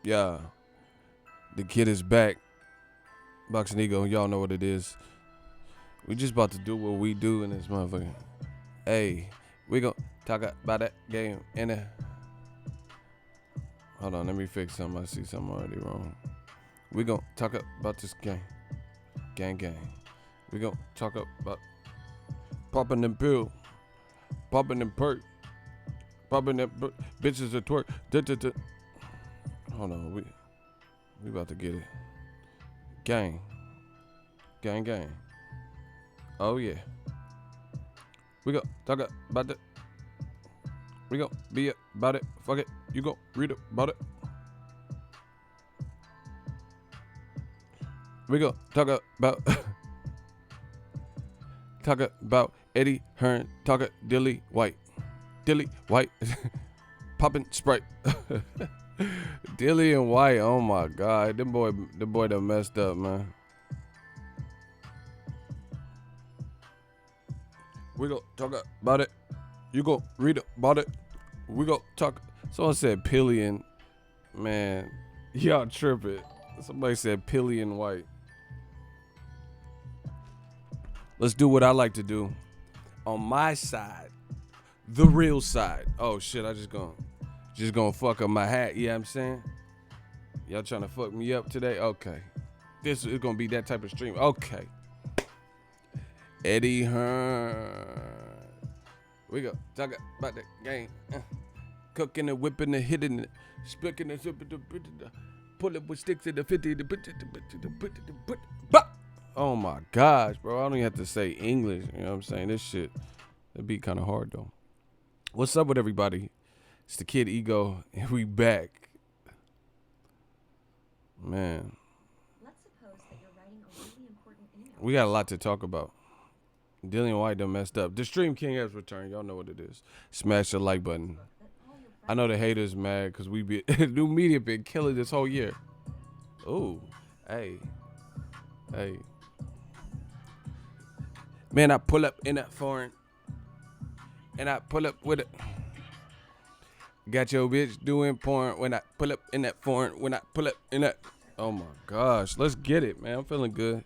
Yeah, the kid is back. Boxingego, y'all know what it is. We just about to do what we do in this motherfucker. Hey, we gon' talk about that game in there. Hold on, let me fix something. I see something already wrong. We gon' talk about this game. Gang. We gon' talk about popping them pill, popping them perk, popping them bitches at twerk. Hold on, we about to get it. Gang. Oh yeah. We gon' talk about that. We gon' be about it. Fuck it. You gon' read about it. We gon' talk about Eddie Hearn. Talk Whyte. Whyte. Poppin' Sprite. Dillian Whyte. Oh my God. The boy done messed up, man. We gon' talk about it. You gon' read about it. We gon' talk. Someone said Pillion. Man, y'all tripping. Somebody said Pillion Whyte. Let's do what I like to do. On my side, the real side. Oh shit, I just gonna fuck up my hat. You know what I'm saying? Y'all trying to fuck me up today? Okay. This is gonna be that type of stream. Okay. Eddie Hearn. We go talk about the game. Cooking and whipping and hitting it. Splicking and pull it with sticks in the 50. Oh my gosh, bro. I don't even have to say English. You know what I'm saying? This shit, that'd be kind of hard though. What's up with everybody? It's the Kid Ego, and we back. Man. Let's suppose that you're writing a really important email. We got a lot to talk about. Dillian Whyte done messed up. The Stream King has returned. Y'all know what it is. Smash the like button. I know the haters mad because we be new media been killing this whole year. Ooh, hey. Man, I pull up in that foreign, and I pull up with it. Got your bitch doing porn when I pull up in that foreign. When I pull up in that. Oh my gosh, let's get it, man. I'm feeling good,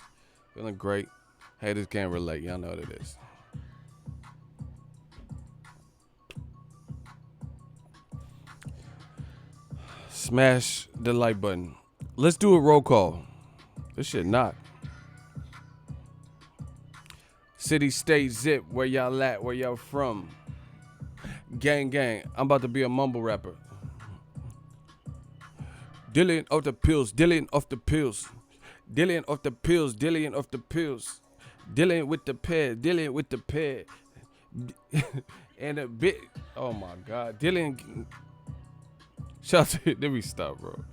feeling great. Haters can't relate. Y'all know what it is. Smash the like button. Let's do a roll call. This shit not. City, state, zip. Where y'all at? Where y'all from? Gang. I'm about to be a mumble rapper. Dillian off the pills. Dillian off the pills. Dillian off the pills. Dillian off the pills. Dillian with the pair. Dillian with the pair. And a bit. Oh my God. Dillian. Shout out to. Let me stop, bro.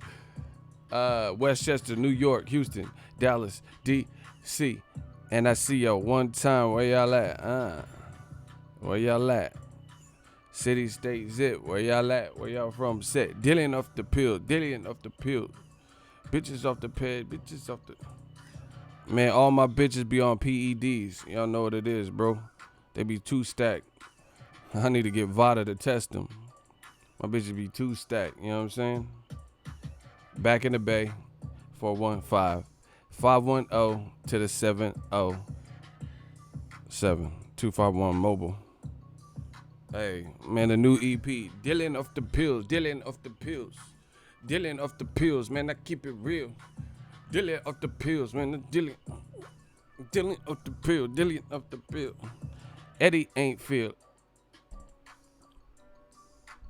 Westchester, New York, Houston, Dallas, D.C. And I see y'all one time. Where y'all at? Where y'all at? City, state, zip. Where y'all at? Where y'all from? Set. Dillian off the pill. Dillian off the pill. Bitches off the pad. Bitches off the. Man, all my bitches be on PEDs. Y'all know what it is, bro. They be two stacked. I need to get Vada to test them. My bitches be two stacked. You know what I'm saying? Back in the Bay. 415. 510 to the 707. 251 mobile. Hey, man, the new EP. Dillian off the pills. Dillian off the pills. Dillian off the pills, man. I keep it real. Dillian off the pills, man. Dillian off the pill. Dillian off the pill. Eddie ain't feel.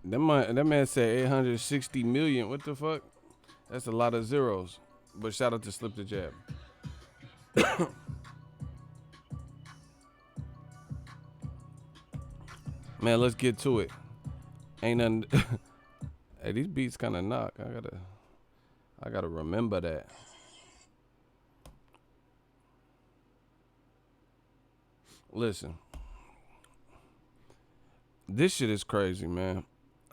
That man said 860 million. What the fuck? That's a lot of zeros. But shout out to Slip the Jab. Man, let's get to it. Ain't nothing. Hey, these beats kind of knock. I gotta remember that. Listen, this shit is crazy, man.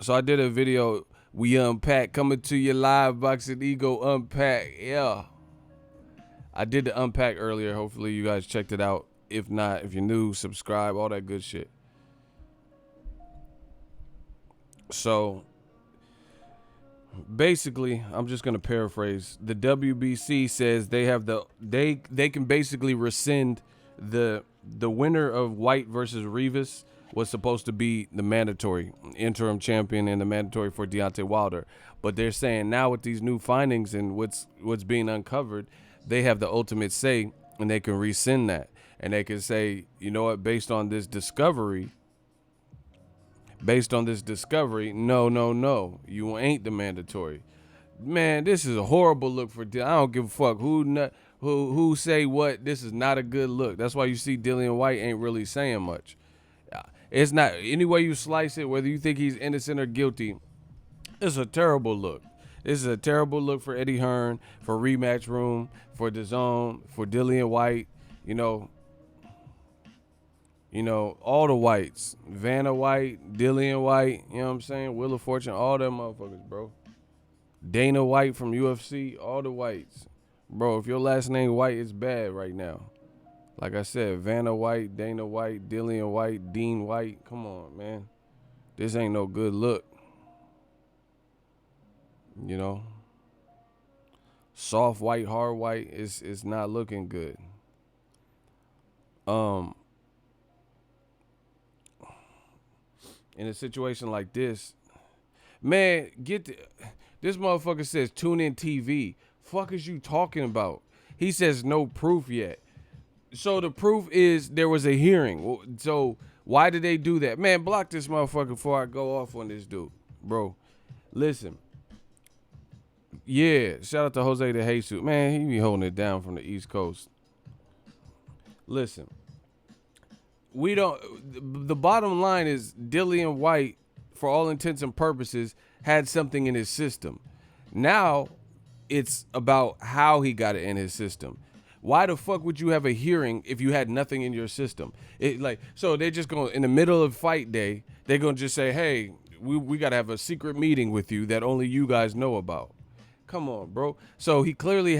So I did a video. We unpack, coming to you live, Boxingego unpack. Yeah, I did the unpack earlier. Hopefully you guys checked it out. If not, if you're new, subscribe, all that good shit. So basically, I'm just gonna paraphrase. The WBC says they can basically rescind the winner of Whyte versus Rivas was supposed to be the mandatory interim champion and the mandatory for Deontay Wilder. But they're saying now with these new findings and what's being uncovered, they have the ultimate say and they can rescind that. And they can say, you know what, based on this discovery, no, you ain't the mandatory. Man, this is a horrible look for Dillian. I don't give a fuck who say what. This is not a good look. That's why you see Dillian Whyte ain't really saying much. It's not, any way you slice it, whether you think he's innocent or guilty, it's a terrible look. This is a terrible look for Eddie Hearn, for Rematch Room, for Dazn, for Dillian Whyte. You know, all the Whites. Vanna White, Dillian Whyte, you know what I'm saying? Wheel of Fortune, all them motherfuckers, bro. Dana White from UFC, all the Whites. Bro, if your last name White, it's bad right now. Like I said, Vanna White, Dana White, Dillian Whyte, Dean White. Come on, man. This ain't no good look. You know? Soft white, hard white, it's not looking good. In a situation like this, man, this motherfucker says tune in TV. Fuck is you talking about? He says no proof yet. So the proof is there was a hearing. So why did they do that? Man, block this motherfucker before I go off on this dude. Bro, listen. Yeah, shout out to Jose de Jesus. Man, he be holding it down from the East Coast. Listen. The bottom line is Dillian Whyte, for all intents and purposes, had something in his system. Now it's about how he got it in his system. Why the fuck would you have a hearing if you had nothing in your system? So they're just going, in the middle of fight day, they're going to just say, hey, we got to have a secret meeting with you that only you guys know about. Come on, bro. So he clearly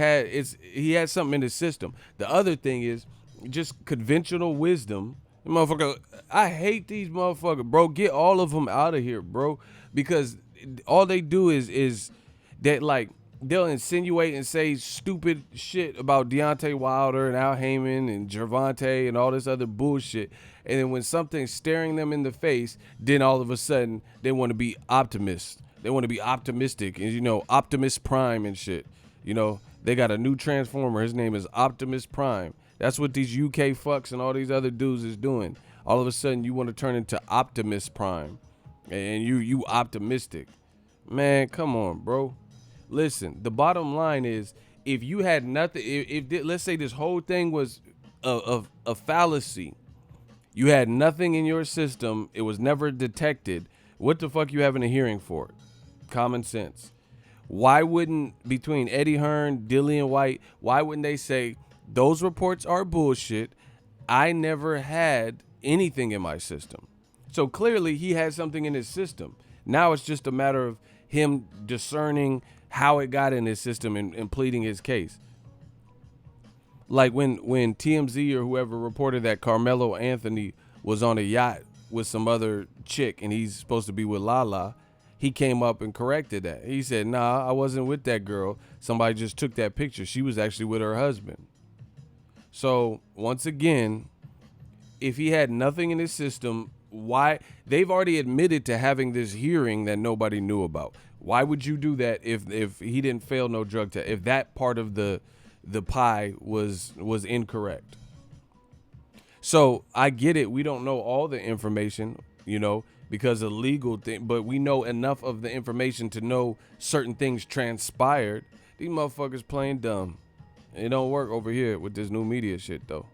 he had something in his system. The other thing is just conventional wisdom. Motherfucker, I hate these motherfuckers, bro. Get all of them out of here, bro. Because all they do is that, like, they'll insinuate and say stupid shit about Deontay Wilder and Al Heyman and Gervonta and all this other bullshit. And then when something's staring them in the face, then all of a sudden they want to be optimists. They want to be optimistic and, Optimus Prime and shit. They got a new Transformer. His name is Optimus Prime. That's what these UK fucks and all these other dudes is doing. All of a sudden, you want to turn into Optimus Prime, and you optimistic. Man, come on, bro. Listen, the bottom line is, if you had nothing, let's say this whole thing was a fallacy, you had nothing in your system, it was never detected, what the fuck you having a hearing for? Common sense. Why wouldn't, between Eddie Hearn, Dillian Whyte, why wouldn't they say, those reports are bullshit. I never had anything in my system. So clearly he had something in his system. Now it's just a matter of him discerning how it got in his system and pleading his case. Like when TMZ or whoever reported that Carmelo Anthony was on a yacht with some other chick and he's supposed to be with Lala, he came up and corrected that. He said, nah, I wasn't with that girl. Somebody just took that picture. She was actually with her husband. So, once again, if he had nothing in his system, why? They've already admitted to having this hearing that nobody knew about. Why would you do that if he didn't fail no drug test, if that part of the pie was incorrect? So, I get it. We don't know all the information, because of legal thing, but we know enough of the information to know certain things transpired. These motherfuckers playing dumb. It don't work over here with this new media shit, though.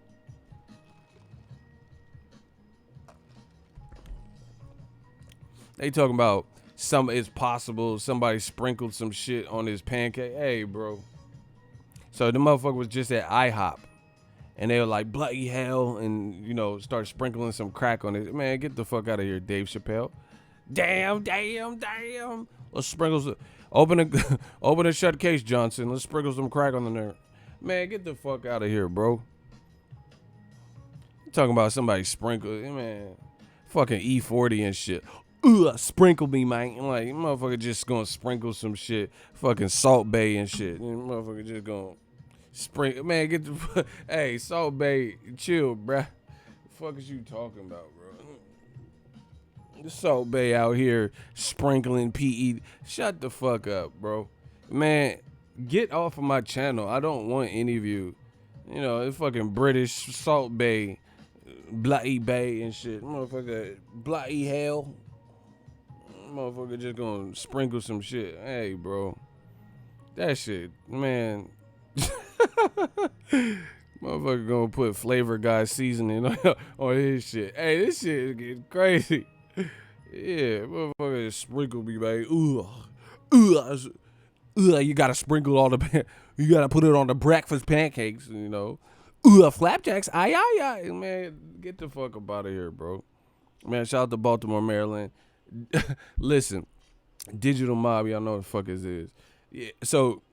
They talking about it's possible somebody sprinkled some shit on his pancake. Hey, bro. So the motherfucker was just at IHOP. And they were like, bloody hell. And, start sprinkling some crack on it. Man, get the fuck out of here, Dave Chappelle. Damn. Let's sprinkle some. Open a shut case, Johnson. Let's sprinkle some crack on the nerve. Man, get the fuck out of here, bro. You talking about somebody sprinkle, man. Fucking E40 and shit. Sprinkle me, man. I'm like, motherfucker just gonna sprinkle some shit. Fucking Salt Bay and shit. Motherfucker just gonna sprinkle. Man, get the hey, Salt Bay, chill, bruh. The fuck is you talking about, bro? The Salt Bay out here sprinkling PE. Shut the fuck up, bro. Man, get off of my channel. I don't want any of you. You know, it's fucking British Salt Bay, Bloody Bay and shit. Motherfucker, Bloody Hell. Motherfucker just gonna sprinkle some shit. Hey, bro. That shit, man. Motherfucker gonna put Flavor Guy seasoning on his shit. Hey, this shit is getting crazy. Yeah, motherfucker just sprinkle me, man. You gotta sprinkle all the, you gotta put it on the breakfast pancakes, you know. Flapjacks, aye. Man, get the fuck up out of here, bro. Man, shout out to Baltimore, Maryland. Listen, Digital Mob, y'all know what the fuck this is. Yeah, so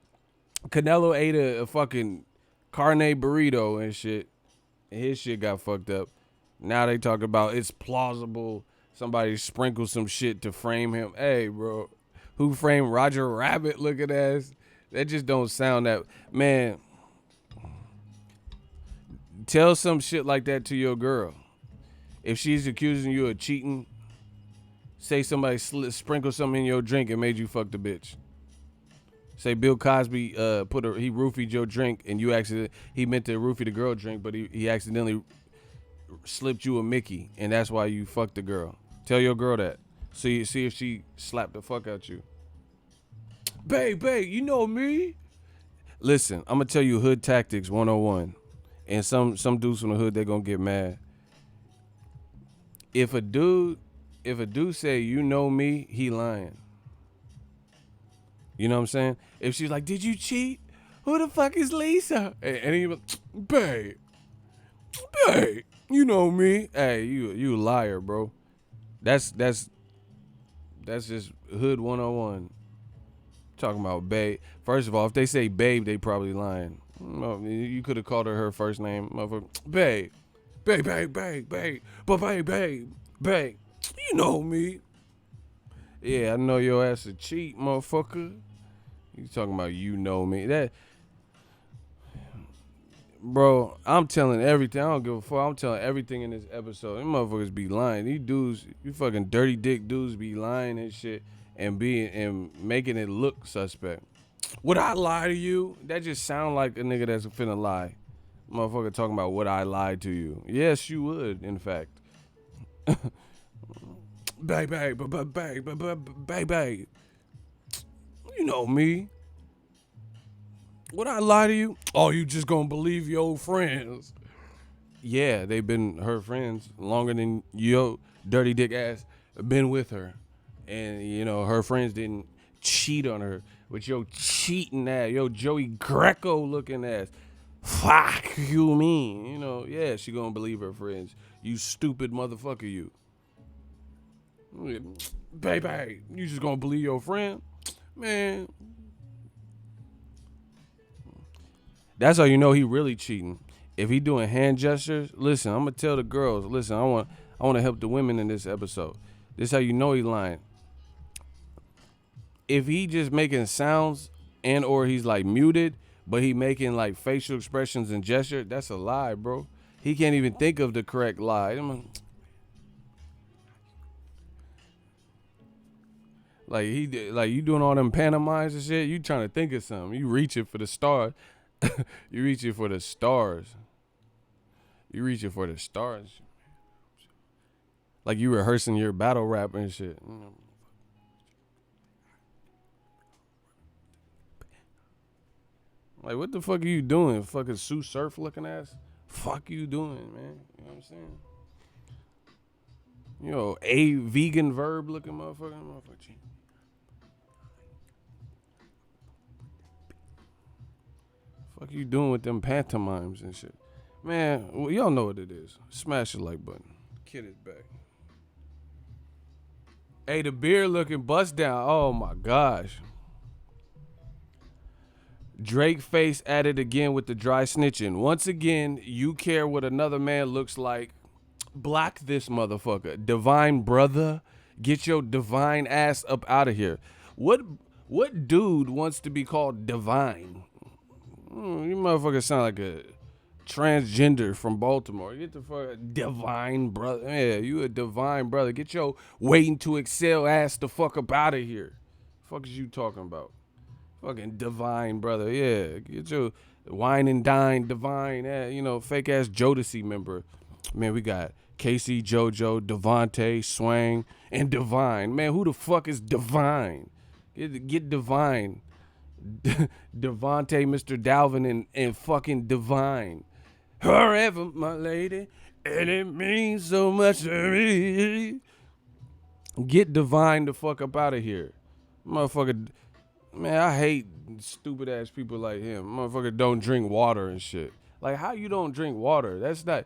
Canelo ate a fucking carne burrito and shit, and his shit got fucked up. Now they talk about it's plausible somebody sprinkled some shit to frame him. Hey, bro, who framed Roger Rabbit looking ass? That just don't sound that, man. Tell some shit like that to your girl. If she's accusing you of cheating, say somebody sprinkled something in your drink and made you fuck the bitch. Say Bill Cosby he roofied your drink and he meant to roofie the girl drink, but he accidentally slipped you a Mickey and that's why you fucked the girl. Tell your girl that. See if she slapped the fuck out you. Babe, you know me. Listen, I'm gonna tell you hood tactics 101. And some dudes from the hood, they gonna get mad. If a dude say you know me, he lying. You know what I'm saying? If she's like, did you cheat? Who the fuck is Lisa? And he like, babe, you know me. Hey, you a liar, bro. That's just hood 101. Talking about babe. First of all, if they say babe, they probably lying. You could have called her first name, motherfucker. Babe. You know me. Yeah, I know your ass a cheat, motherfucker. You talking about you know me. That, bro, I'm telling everything. I don't give a fuck. I'm telling everything in this episode. These motherfuckers be lying. These dudes, you fucking dirty dick dudes be lying and shit and making it look suspect. Would I lie to you? That just sound like a nigga that's finna lie. Motherfucker talking about would I lie to you? Yes, you would, in fact. Babe. You know me. Would I lie to you? Oh, you just gonna believe your old friends. Yeah, they've been her friends longer than your dirty dick ass been with her. And, you know, her friends didn't cheat on her with your cheating ass, your Joey Greco looking ass. Fuck you mean? You know, yeah, she gonna believe her friends. You stupid motherfucker, you. Baby, you just gonna believe your friend? Man. That's how you know he really cheating. If he doing hand gestures, listen, I'm gonna tell the girls, listen, I want to help the women in this episode. This is how you know he lying. If he just making sounds and or he's like muted, but he making like facial expressions and gesture, that's a lie, bro. He can't even think of the correct lie. Like you doing all them pantomimes and shit. You trying to think of something. You reaching for the stars. You reaching for the stars. Like you rehearsing your battle rap and shit. Like, what the fuck are you doing? Fucking Sue Surf looking ass? Fuck you doing, man? You know what I'm saying? You know, a vegan verb looking motherfucker. Fuck you doing with them pantomimes and shit? Man, well, y'all know what it is. Smash the like button. Kid is back. Hey, the beard looking bust down. Oh my gosh. Drake face at it again with the dry snitching. Once again, you care what another man looks like. Block this motherfucker. Divine brother. Get your divine ass up out of here. What dude wants to be called divine? You motherfuckers sound like a transgender from Baltimore. Get the fuck divine brother. Yeah, you a divine brother. Get your waiting to excel ass the fuck up out of here. Fuck is you talking about? Fucking divine brother. Yeah, get your wine and dine divine. Fake ass Jodeci member. Man, we got Casey, JoJo, Devontae, Swang, and Divine. Man, who the fuck is Divine? Get Divine. Devontae, Mr. Dalvin, and fucking Divine. Forever, my lady, and it means so much to me. Get Divine the fuck up out of here. Motherfucker, man, I hate stupid ass people like him. Motherfucker don't drink water and shit. Like, how you don't drink water? That's not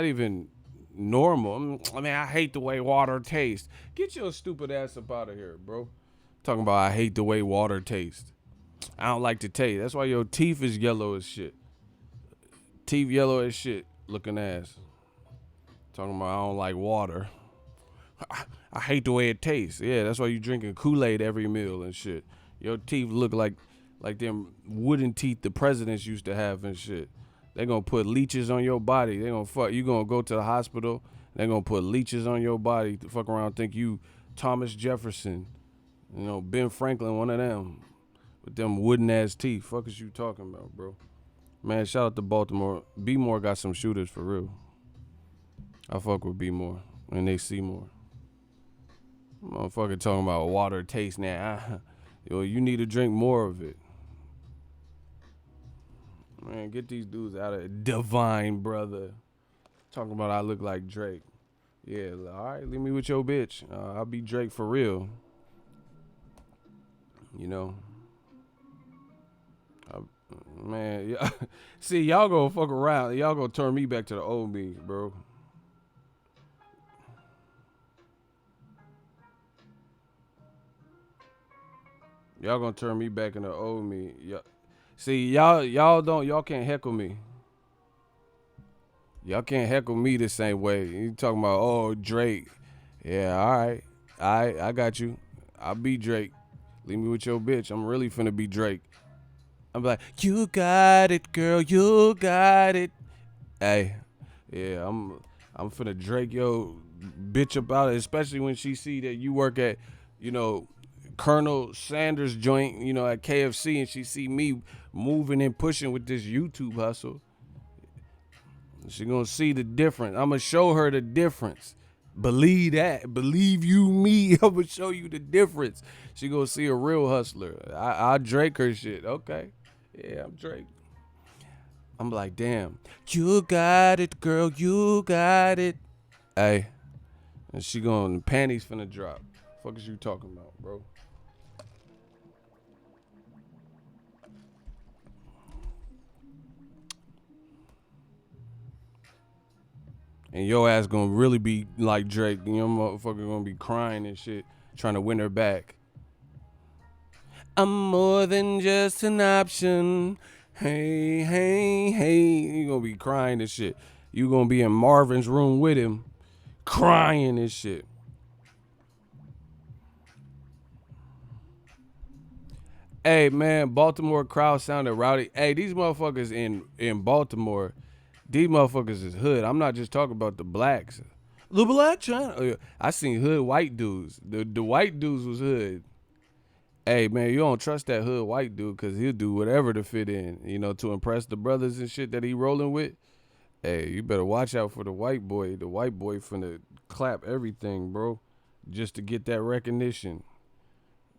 even normal. I mean, I hate the way water tastes. Get your stupid ass up out of here, bro. Talking about I hate the way water tastes. I don't like the taste. That's why your teeth is yellow as shit. Teeth yellow as shit looking ass. Talking about I don't like water. I hate the way it tastes. Yeah, that's why you drinking Kool-Aid every meal and shit. Your teeth look like them wooden teeth the presidents used to have and shit. They gonna put leeches on your body. They gonna fuck. You gonna go to the hospital. They gonna put leeches on your body to fuck around. Think you Thomas Jefferson. Ben Franklin, one of them. With them wooden ass teeth. Fuck is you talking about, bro? Man, shout out to Baltimore. B More got some shooters for real. I fuck with B More and they see more. Motherfucker talking about water taste now. You need to drink more of it. Man, get these dudes out of it. Divine brother. Talking about I look like Drake. Yeah, all right, leave me with your bitch. I'll be Drake for real. Man, yeah. See, y'all gonna fuck around. Y'all gonna turn me back to the old me, bro. Y'all gonna turn me back into old me. See, y'all can't heckle me. Y'all can't heckle me the same way. You talking about, oh, Drake. Yeah, all right. I got you. I'll be Drake. Leave me with your bitch. I'm really finna be Drake. I'm like, you got it, girl. You got it. Hey, yeah, I'm finna Drake yo bitch about it, especially when she see that you work at, Colonel Sanders joint, at KFC, and she see me moving and pushing with this YouTube hustle. She gonna see the difference. I'm gonna show her the difference. Believe that. Believe you me. I'm gonna show you the difference. She gonna see a real hustler. I Drake her shit. Okay. Yeah, I'm Drake. I'm like, damn. You got it, girl. You got it. Hey. And she going, panties finna drop. Fuck is you talking about, bro? And your ass gonna really be like Drake. Your motherfucker gonna be crying and shit, trying to win her back. I'm more than just an option. Hey, hey, hey. You gonna be crying and shit. You gonna be in Marvin's room with him, crying and shit. Hey, man, Baltimore crowd sounded rowdy. Hey, these motherfuckers in Baltimore, these motherfuckers is hood. I'm not just talking about the blacks. The black China. I seen hood white dudes. The white dudes was hood. Hey, man, you don't trust that hood white dude because he'll do whatever to fit in, to impress the brothers and shit that he rolling with. Hey, you better watch out for the white boy. The white boy finna clap everything, bro, just to get that recognition.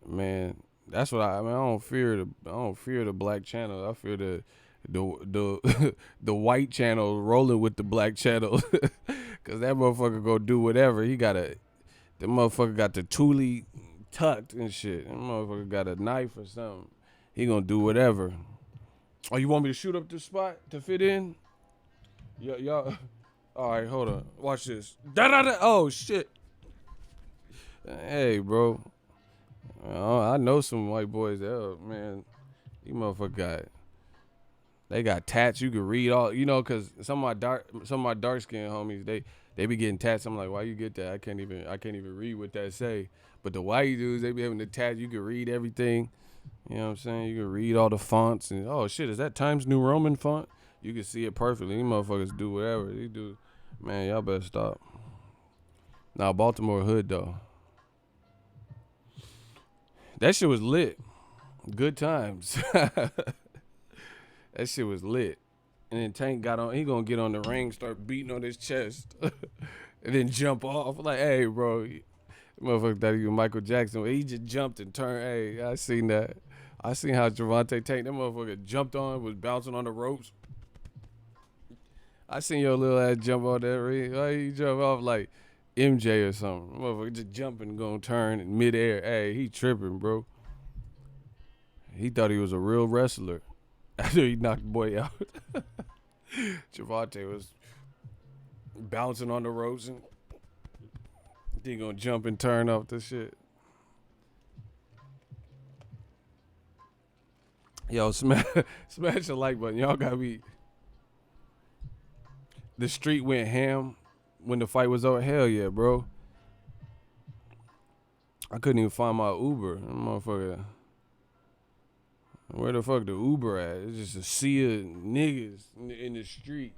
Man, that's what I don't fear the black channel. I fear the the white channel rolling with the black channel. Cause that motherfucker go do whatever. The motherfucker got the Thule tucked and shit. That motherfucker got a knife or something. He gonna do whatever. Oh, you want me to shoot up the spot to fit in? Y'all. All right, hold on. Watch this. Da-da-da. Oh shit. Hey, bro. I know some white boys that, man, you motherfucker they got tats. You can read all, cause some of my dark skinned homies, They be getting tats. I'm like, why you get that? I can't even read what that say. But the white dudes, they be having the tats. You can read everything. You know what I'm saying? You can read all the fonts and oh shit, is that Times New Roman font? You can see it perfectly. These motherfuckers do whatever they do. Man, y'all better stop. Nah, Baltimore hood though. That shit was lit. Good times. That shit was lit. And then Tank got on. He gonna get on the ring, start beating on his chest, and then jump off. Like, hey, bro, motherfucker thought he was Michael Jackson. He just jumped and turned. Hey, I seen that. I seen how Javante Tank, that motherfucker jumped on, was bouncing on the ropes. I seen your little ass jump on that ring. Why you jump off like MJ or something? Motherfucker just jumping, gonna turn in midair. Hey, he tripping, bro. He thought he was a real wrestler after he knocked the boy out. Javante was bouncing on the ropes and he gonna jump and turn off the shit. Yo, smash the like button. Y'all gotta be. The street went ham when the fight was over. Hell yeah, bro. I couldn't even find my Uber. That motherfucker. Where the fuck the Uber at? It's just a sea of niggas in the street.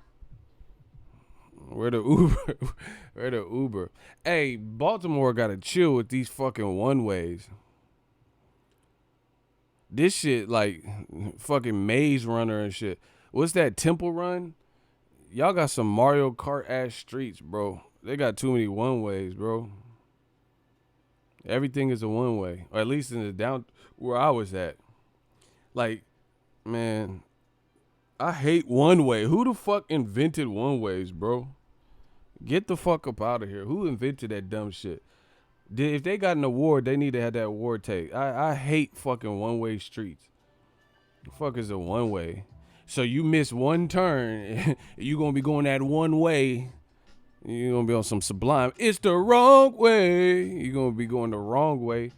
Where the Uber? Where the Uber? Hey, Baltimore gotta chill with these fucking one-ways. This shit like fucking Maze Runner and shit. What's that, Temple Run? Y'all got some Mario Kart ass streets, bro. They got too many one-ways, bro. Everything is a one-way. Or at least in the down where I was at. Like, man, I hate one-way. Who the fuck invented one-ways, bro? Get the fuck up out of here. Who invented that dumb shit? If they got an award, they need to have that award take. I hate fucking one-way streets. The fuck is a one-way? So you miss one turn, you gonna be going that one way. You're gonna be on some Sublime. It's the wrong way. You're gonna be going the wrong way.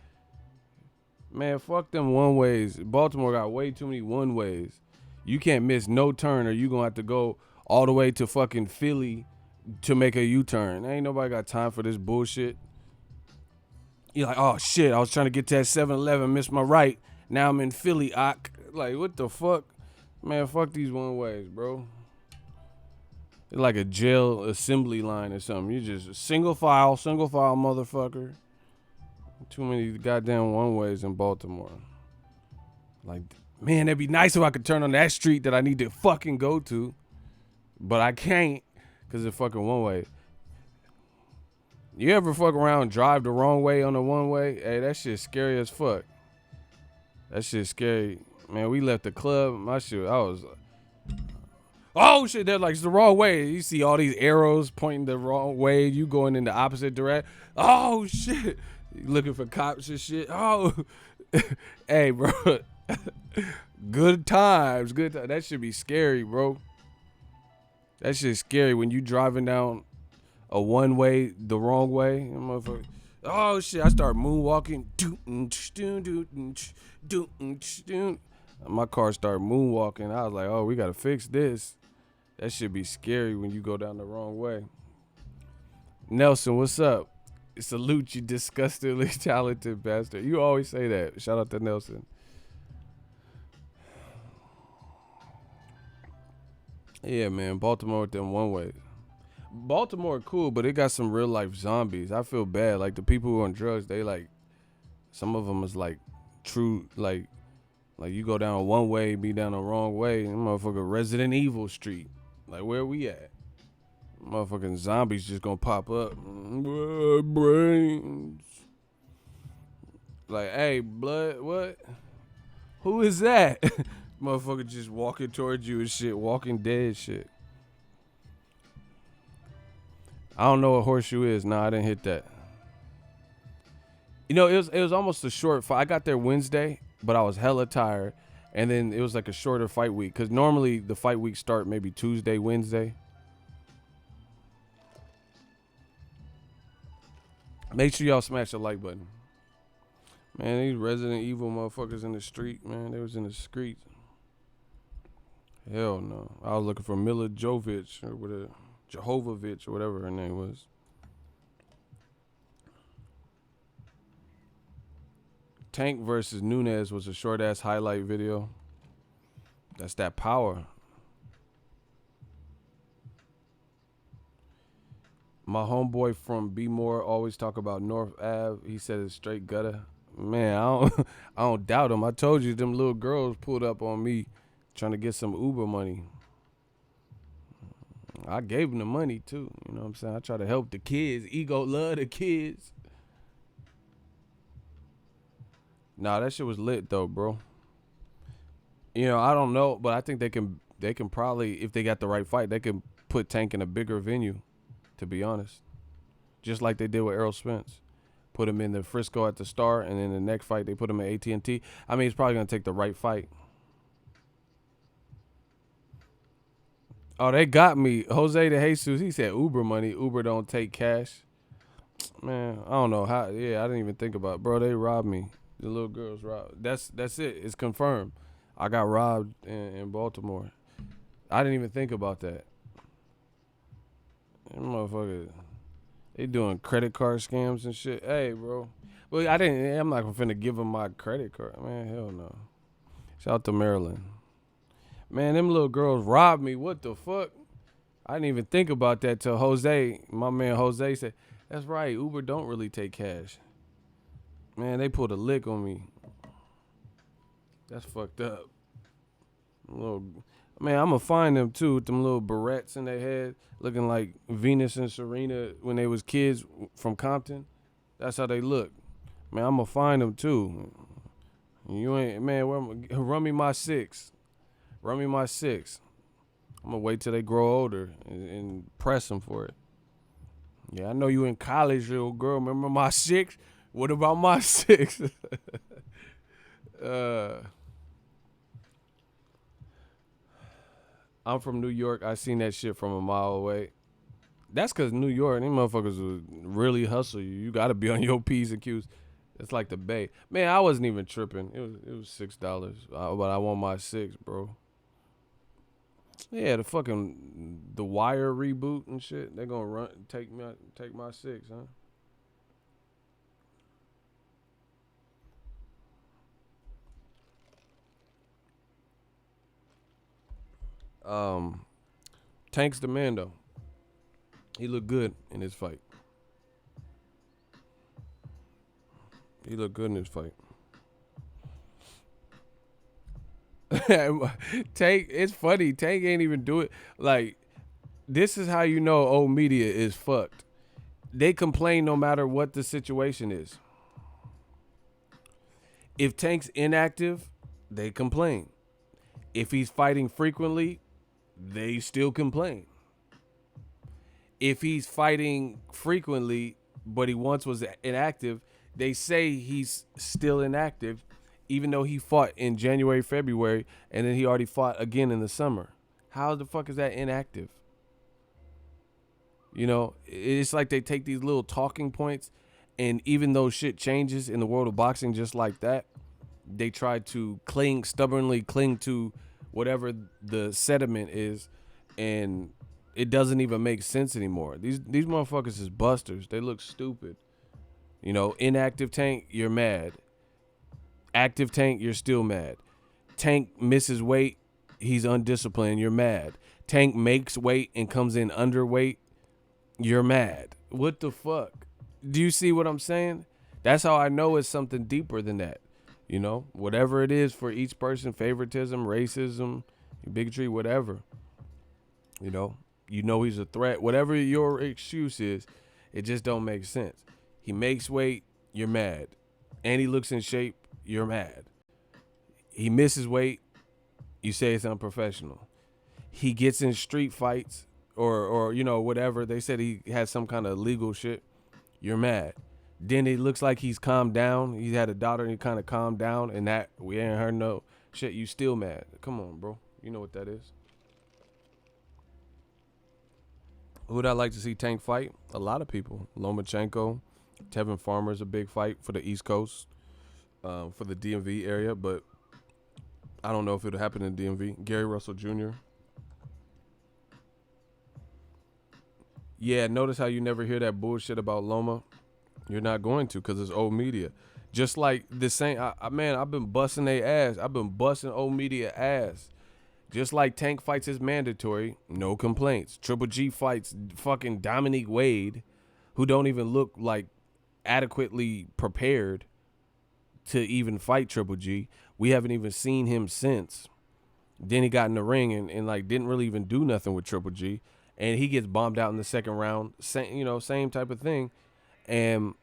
Man, fuck them one ways. Baltimore got way too many one ways. You can't miss no turn or you gonna have to go all the way to fucking Philly to make a U-turn. Ain't nobody got time for this bullshit. You're like, oh shit, I was trying to get to that 7-Eleven, missed my right. Now I'm in Philly. Like, what the fuck? Man, fuck these one ways, bro. It's like a jail assembly line or something. You just single file, motherfucker. Too many goddamn one ways in Baltimore. Like, man, it'd be nice if I could turn on that street that I need to fucking go to. But I can't because it's fucking one way. You ever fuck around and drive the wrong way on the one way? Hey, that shit's scary as fuck. That shit's scary. Man, we left the club. My shit, I was, oh shit, they're like, it's the wrong way. You see all these arrows pointing the wrong way. You going in the opposite direction. Oh shit. You looking for cops and shit. Oh, hey, bro. Good times. Good times. That should be scary, bro. That shit's scary when you driving down a one way the wrong way. Oh shit, I start moonwalking. My car started moonwalking. I was like, oh, we gotta fix this. That should be scary when you go down the wrong way. Nelson, what's up? Salute you, disgustingly talented bastard. You always say that. Shout out to Nelson. Yeah, man, Baltimore with them one ways. Baltimore cool, but it got some real life zombies. I feel bad. Like the people who are on drugs, they like, some of them is like true, like you go down one way, be down the wrong way. Motherfucker Resident Evil Street. Like where we at? Motherfucking zombies just gonna pop up. Brains. Like, hey, blood, what? Who is that? Motherfucker just walking towards you and shit, Walking Dead shit. I don't know what horseshoe is. Nah, I didn't hit that. You know, it was almost a short fight. I got there Wednesday, but I was hella tired. And then it was like a shorter fight week. Because normally the fight week start maybe Tuesday, Wednesday. Make sure y'all smash the like button. Man, these Resident Evil motherfuckers in the street, man. They was in the streets. Hell no. I was looking for Mila Jovovich or whatever. Jehovovich or whatever her name was. Tank versus Nunes was a short ass highlight video. That's that power. My homeboy from B More always talk about North Ave. He said it's straight gutter. Man, I don't doubt him. I told you them little girls pulled up on me trying to get some Uber money. I gave them the money too. You know what I'm saying? I try to help the kids. Ego love the kids. Nah, that shit was lit though, bro. You know, I don't know, but I think they can probably, if they got the right fight, they can put Tank in a bigger venue, to be honest. Just like they did with Errol Spence. Put him in the Frisco at the start, and then the next fight they put him at AT&T. I mean, it's probably going to take the right fight. Oh, they got me. Jose de Jesus, he said Uber money. Uber don't take cash. Man, I don't know how. Yeah, I didn't even think about it. Bro, they robbed me. The little girls robbed. That's it. It's confirmed. I got robbed in Baltimore. I didn't even think about that. Them motherfuckers, they doing credit card scams and shit. Hey, bro. Well, I'm not finna give them my credit card. Man, hell no. Shout out to Maryland. Man, them little girls robbed me. What the fuck? I didn't even think about that till Jose, my man Jose said, that's right, Uber don't really take cash. Man, they pulled a lick on me. That's fucked up. Man, I'm going to find them too with them little barrettes in their head looking like Venus and Serena when they was kids from Compton. That's how they look. Man, I'm going to find them too. You ain't, man, run me my 6. Run me my 6. I'm going to wait till they grow older and press them for it. Yeah, I know you in college, little girl. Remember my 6? What about my 6? I'm from New York. I seen that shit from a mile away. That's because New York, these motherfuckers will really hustle you. You got to be on your P's and Q's. It's like the Bay. Man, I wasn't even tripping. It was $6. But I want my 6, bro. Yeah, the Wire reboot and shit. They're gonna take my 6, huh? Tank's the man though. He looked good in his fight. Tank, it's funny. Tank ain't even do it. Like, this is how you know old media is fucked. They complain no matter what the situation is. If Tank's inactive, they complain. If he's fighting frequently, they still complain. If he's fighting frequently, but he once was inactive, they say he's still inactive, even though he fought in January, February, and then he already fought again in the summer. How the fuck is that inactive? You know, it's like they take these little talking points, and even though shit changes in the world of boxing just like that, they try to stubbornly cling to whatever the sediment is, and it doesn't even make sense anymore. These motherfuckers is busters. They look stupid. You know, inactive Tank, you're mad. Active Tank, you're still mad. Tank misses weight, he's undisciplined, you're mad. Tank makes weight and comes in underweight, you're mad. What the fuck? Do you see what I'm saying? That's how I know it's something deeper than that. You know, whatever it is for each person, favoritism, racism, bigotry, whatever. You know he's a threat. Whatever your excuse is, it just don't make sense. He makes weight, you're mad. And he looks in shape, you're mad. He misses weight, you say it's unprofessional. He gets in street fights or you know, whatever. They said he has some kind of legal shit, you're mad. Then it looks like he's calmed down. He had a daughter and he kind of calmed down, and that we ain't heard no shit. You still mad. Come on, bro. You know what that is. Who would I like to see Tank fight? A lot of people. Lomachenko, Tevin Farmer's a big fight for the East Coast, for the DMV area, but I don't know if it'll happen in DMV. Gary Russell Jr. Yeah, notice how you never hear that bullshit about Loma? You're not going to because it's old media. Just like the same, man, I've been busting their ass. I've been busting old media ass. Just like Tank fights is mandatory, no complaints. Triple G fights fucking Dominique Wade, who don't even look like adequately prepared to even fight Triple G. We haven't even seen him since. Then he got in the ring and like didn't really even do nothing with Triple G. And he gets bombed out in the second round. Same type of thing. And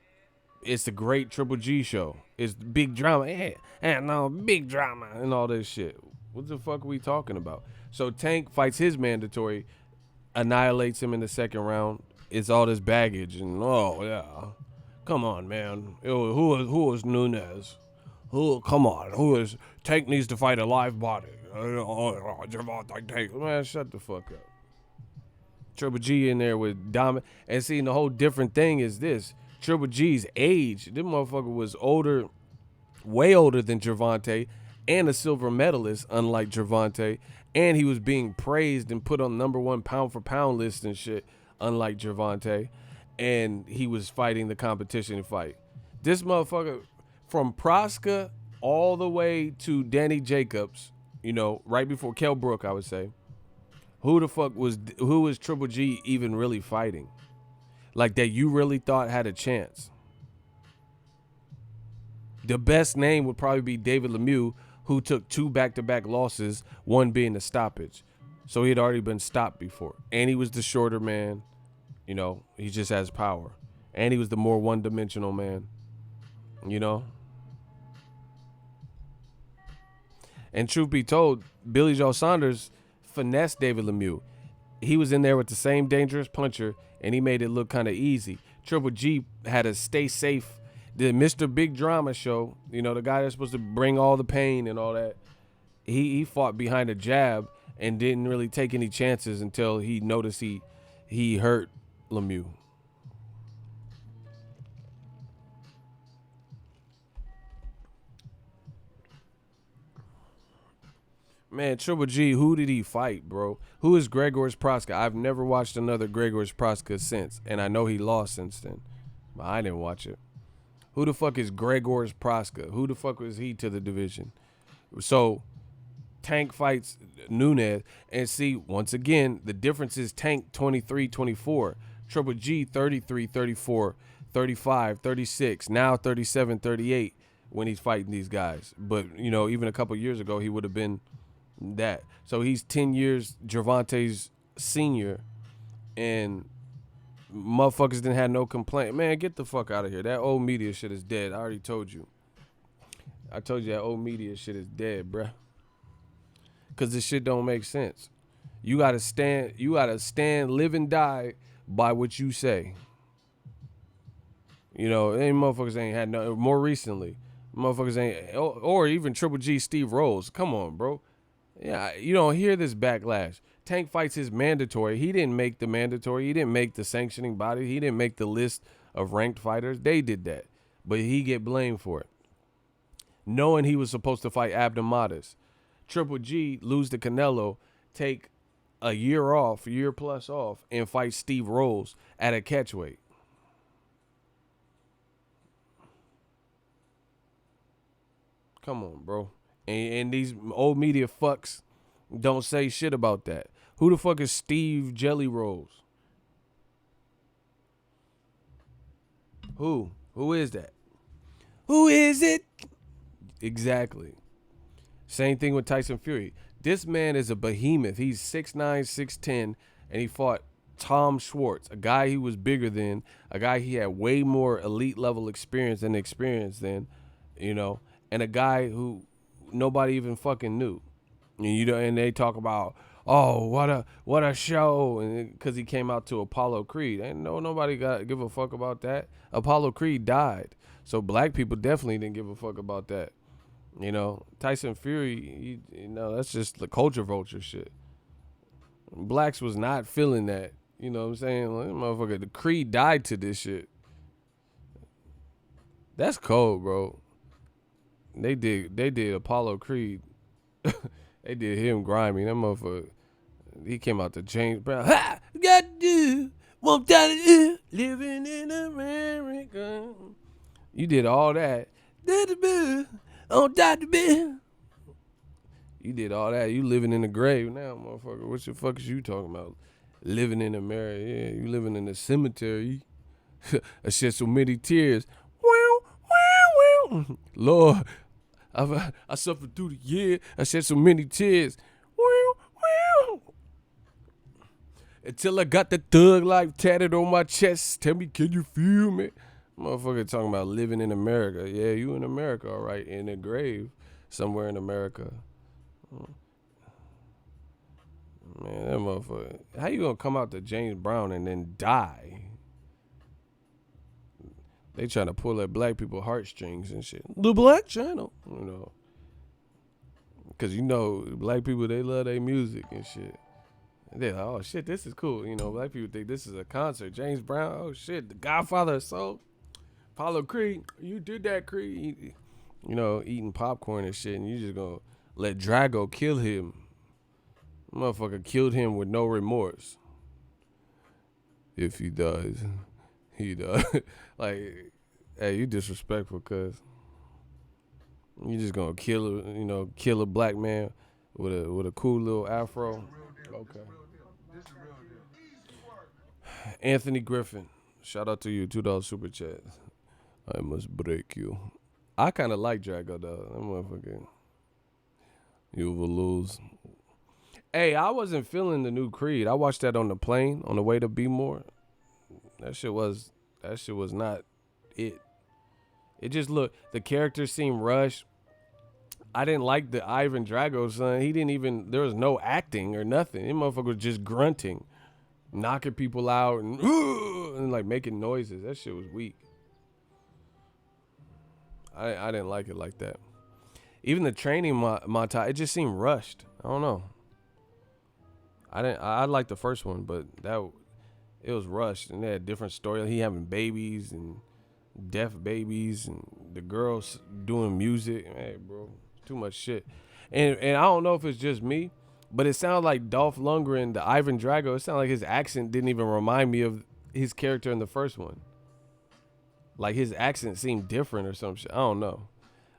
it's a great Triple G show. It's big drama. No, big drama and all this shit. What the fuck are we talking about? So Tank fights his mandatory, annihilates him in the second round. It's all this baggage and come on, man. Who is Nunes? Come on? Who is Tank needs to fight a live body? Man, shut the fuck up. Triple G in there with Dom, and see, the whole different thing is this: Triple G's age. This motherfucker was older, way older than Gervonta, and a silver medalist, unlike Gervonta, and he was being praised and put on #1 pound for pound list and shit, unlike Gervonta, and he was fighting the competition fight. This motherfucker, from Proska all the way to Danny Jacobs, right before Kell Brook, I would say, who was Triple G even really fighting? Like that you really thought had a chance? The best name would probably be David Lemieux, who took 2 back-to-back losses, one being a stoppage. So he had already been stopped before. And he was the shorter man. He just has power. And he was the more one-dimensional man. And truth be told, Billy Joe Saunders finessed David Lemieux. He was in there with the same dangerous puncher, and he made it look kind of easy. Triple G had to stay safe. The Mr. Big Drama show, the guy that's supposed to bring all the pain and all that, he fought behind a jab and didn't really take any chances until he noticed he hurt Lemieux. Man, Triple G, who did he fight, bro? Who is Grzegorz Proska? I've never watched another Grzegorz Proska since, and I know he lost since then, but I didn't watch it. Who the fuck is Grzegorz Proska? Who the fuck was he to the division? So Tank fights Nunes, and see, once again, the difference is Tank 23-24, Triple G 33-34, 35, 36, now 37, 38 when he's fighting these guys. But, even a couple years ago, he would have been that. So he's 10 years Gervonta's senior, and motherfuckers didn't have no complaint. Man, get the fuck out of here. That old media shit is dead. I already told you. I told you that old media shit is dead, bruh. Cause this shit don't make sense. You gotta stand, live and die by what you say. Any motherfuckers ain't had no more recently. Motherfuckers ain't, or even Triple G Steve Rose. Come on, bro. Yeah, you don't hear this backlash. Tank fights his mandatory. He didn't make the mandatory. He didn't make the sanctioning body. He didn't make the list of ranked fighters. They did that. But he get blamed for it. Knowing he was supposed to fight Abdul Modest. Triple G lose to Canelo, take a year plus off, and fight Steve Rose at a catchweight. Come on, bro. And these old media fucks don't say shit about that. Who the fuck is Steve Jelly Rose? Who? Who is that? Who is it? Exactly. Same thing with Tyson Fury. This man is a behemoth. He's 6'9", 6'10", and he fought Tom Schwartz, a guy he was bigger than, a guy he had way more elite level experience than, and a guy who nobody even fucking knew. And they talk about, oh, what a show, and because he came out to Apollo Creed. Ain't nobody give a fuck about that. Apollo Creed died, so black people definitely didn't give a fuck about that. Tyson Fury, that's just the culture vulture shit. Blacks was not feeling that. You know what I'm saying? Like, motherfucker, the Creed died to this shit. That's cold, bro. They did Apollo Creed. They did him grimy. That motherfucker, he came out to change. Ha! Got to do Living in America. You did all that. You did all that. You living in the grave now, motherfucker. What the fuck is you talking about? Living in America. Yeah, you living in the cemetery. I shed so many tears. Lord, I suffered through the year. I shed so many tears. Until I got the thug life tatted on my chest. Tell me, can you feel me? Motherfucker talking about living in America. Yeah, you in America, all right. In a grave somewhere in America. Man, that motherfucker. How you gonna come out to James Brown and then die? They trying to pull at black people heartstrings and shit. The Black Channel, you know. Because, you know, black people, they love their music and shit. They're like, oh, shit, this is cool. You know, black people think this is a concert. James Brown, oh, shit, the Godfather of Soul. Apollo Creed, you did that, Creed. You know, eating popcorn and shit, and you just gonna let Drago kill him. Motherfucker killed him with no remorse. If he does, he does. Like, hey, you disrespectful, cuz. You just gonna kill a black man with a cool little afro. Okay. Anthony Griffin, shout out to you, $2 super chat. I must break you. I kind of like Drago though. That motherfucker. You will lose. Hey, I wasn't feeling the new Creed. I watched that on the plane on the way to Be More. That shit was not it. It just looked, the characters seemed rushed. I didn't like the Ivan Drago son. There was no acting or nothing. That motherfucker was just grunting, knocking people out and like making noises. That shit was weak. I didn't like it like that. Even the training montage, it just seemed rushed. I don't know. I liked the first one, but it was rushed, and they had different story. He having babies and deaf babies, and the girls doing music. Hey, bro, too much shit. And I don't know if it's just me, but it sounded like Dolph Lundgren, the Ivan Drago. It sounded like his accent didn't even remind me of his character in the first one. Like his accent seemed different or some shit. I don't know.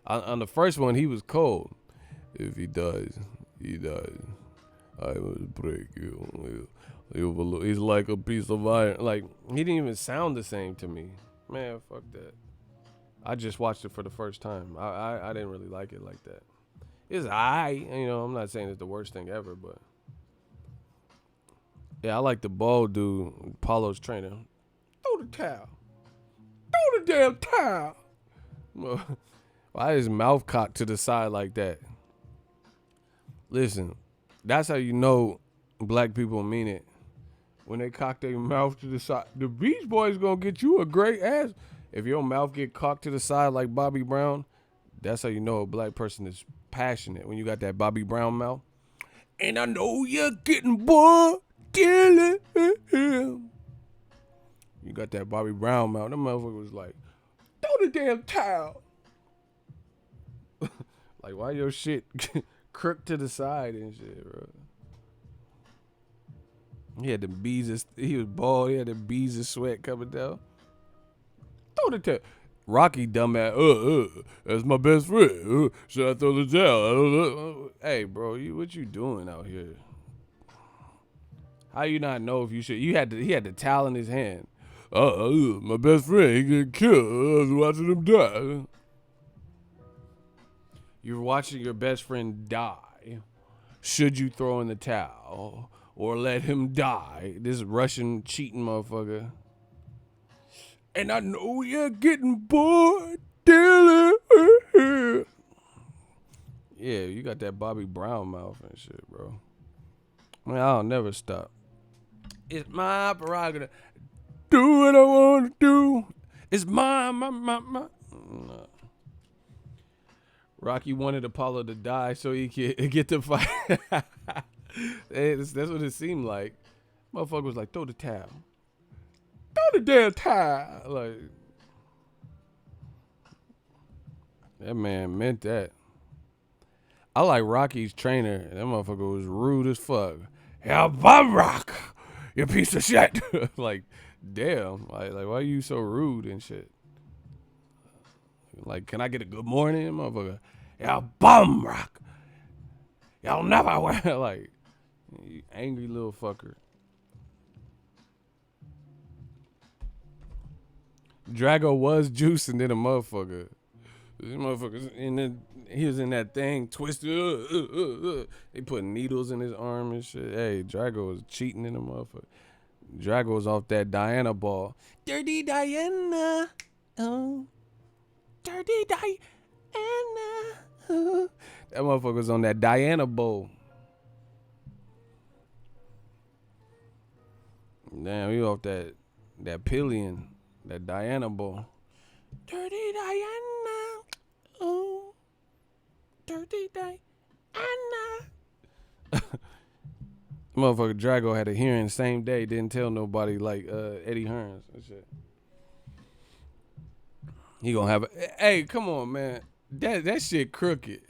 On the first one, he was cold. If he dies, he dies. I will break you. He's like a piece of iron. Like, he didn't even sound the same to me. Man, fuck that. I just watched it for the first time. I didn't really like it like that. It's I'm not saying it's the worst thing ever, but yeah, I like the bald dude, Apollo's trainer. Throw the towel. Throw the damn towel. Why is his mouth cocked to the side like that? Listen, that's how you know black people mean it. When they cock their mouth to the side. The Beach Boys gonna get you a great ass. If your mouth get cocked to the side like Bobby Brown, that's how you know a black person is passionate. When you got that Bobby Brown mouth. And I know you're getting bored, Dillian. You got that Bobby Brown mouth. That motherfucker was like, throw the damn towel. Like, why your shit crooked to the side and shit, bro? He had the bees. He was bald. He had the bees of sweat coming down. Throw the towel. Rocky dumbass. That's my best friend. Should I throw the towel? Hey, bro, what you doing out here? How you not know if you should? He had the towel in his hand. My best friend, he get killed. I was watching him die. You're watching your best friend die. Should you throw in the towel or let him die? This Russian cheating motherfucker. And I know you're getting bored, Dillian. Yeah, you got that Bobby Brown mouth and shit, bro. Man, I'll never stop. It's my prerogative. Do what I want to do. It's my. No. Rocky wanted Apollo to die so he could get the fight. That's what it seemed like. Motherfucker was like, throw the towel. Throw the damn towel. Like, that man meant that. I like Rocky's trainer. That motherfucker was rude as fuck. Yeah, Bob Rock. You piece of shit. Like, damn. Like, why are you so rude and shit? Like, can I get a good morning, motherfucker? Y'all bum rock. Y'all never wear like, you angry little fucker. Drago was juicing than a motherfucker. This motherfucker, and then he was in that thing, twisted. They put needles in his arm and shit. Hey, Drago was cheating in a motherfucker. Drago was off that Diana ball. Dirty Diana. Oh. Dirty Diana. Oh. That motherfucker was on that Diana bowl. Damn, he off that Pillion, that Diana bowl. Dirty Diana. Oh. Dirty Diana. Motherfucker Drago had a hearing same day, didn't tell nobody like Eddie Hearns and shit. He gonna have a hey, come on, man. That shit crooked.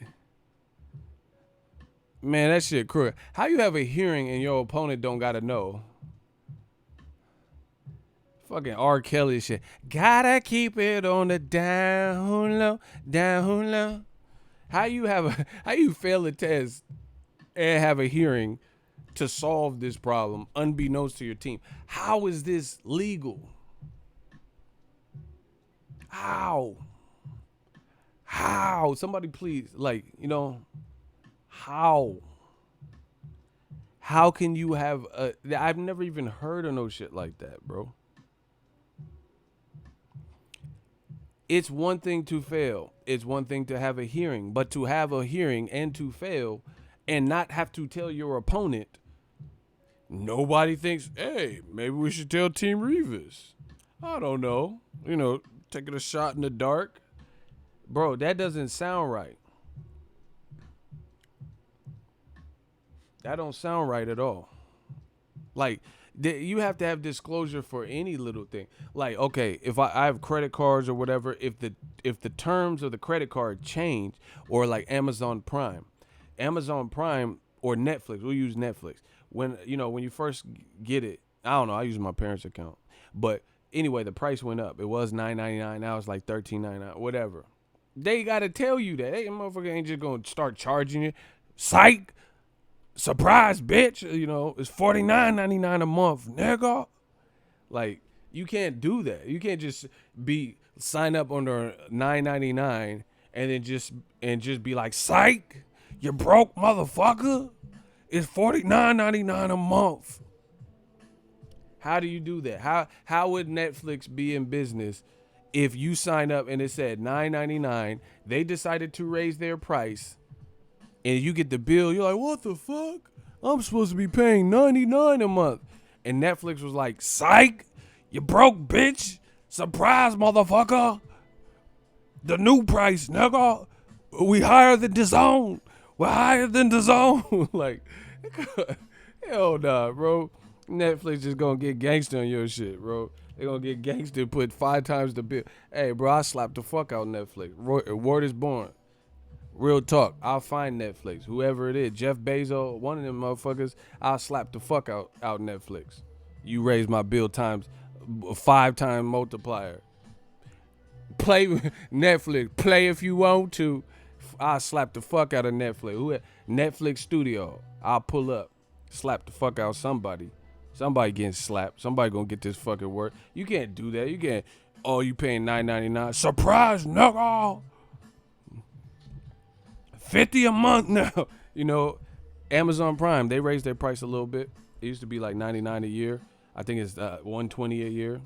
Man, that shit crooked. How you have a hearing and your opponent don't gotta know? Fucking R. Kelly shit. Gotta keep it on the down low, down low. How you fail a test and have a hearing to solve this problem unbeknownst to your team? How is this legal? How? Somebody please, like, you know, how? How can you have I've never even heard of no shit like that, bro. It's one thing to fail. It's one thing to have a hearing, but to have a hearing and to fail and not have to tell your opponent, nobody thinks, hey, maybe we should tell Team Revis. I don't know. You know, taking a shot in the dark. Bro, that doesn't sound right. That don't sound right at all. Like, you have to have disclosure for any little thing. Like, okay, if I have credit cards or whatever, if the terms of the credit card change, or like Amazon Prime or Netflix, we'll use Netflix. When you first get it, I don't know, I use my parents' account. But anyway, the price went up. It was $9.99, now it's like $13.99, whatever. They gotta tell you that. Hey, motherfucker ain't just gonna start charging you. Psych. Surprise, bitch. You know, it's $49.99 a month, nigga. Like, you can't do that. You can't just sign up under $9.99 and then just be like, psych, you broke, motherfucker. It's $49.99 a month. How do you do that? How would Netflix be in business if you sign up and it said $9.99, they decided to raise their price, and you get the bill, you're like, what the fuck? I'm supposed to be paying $99 a month. And Netflix was like, psych, you broke, bitch. Surprise, motherfucker. The new price, nigga. We higher than Dazn. We're higher than Dazn. Like, hell nah, bro. Netflix just gonna get gangster on your shit, bro. They gonna get gangster and put 5 times the bill. Hey, bro, I slapped the fuck out Netflix. Word is born. Real talk. I'll find Netflix. Whoever it is, Jeff Bezos, one of them motherfuckers, I'll slap the fuck out Netflix. You raise my bill times 5 times multiplier. Play Netflix. Play if you want to. I'll slap the fuck out of Netflix. Netflix Studio. I'll pull up. Slap the fuck out somebody. Somebody getting slapped. Somebody gonna get this fucking work. You can't do that. You can't. Oh, you paying $9.99. Surprise, nigga. $50 a month now. You know, Amazon Prime, they raised their price a little bit. It used to be like $99 a year. I think it's $120 a year.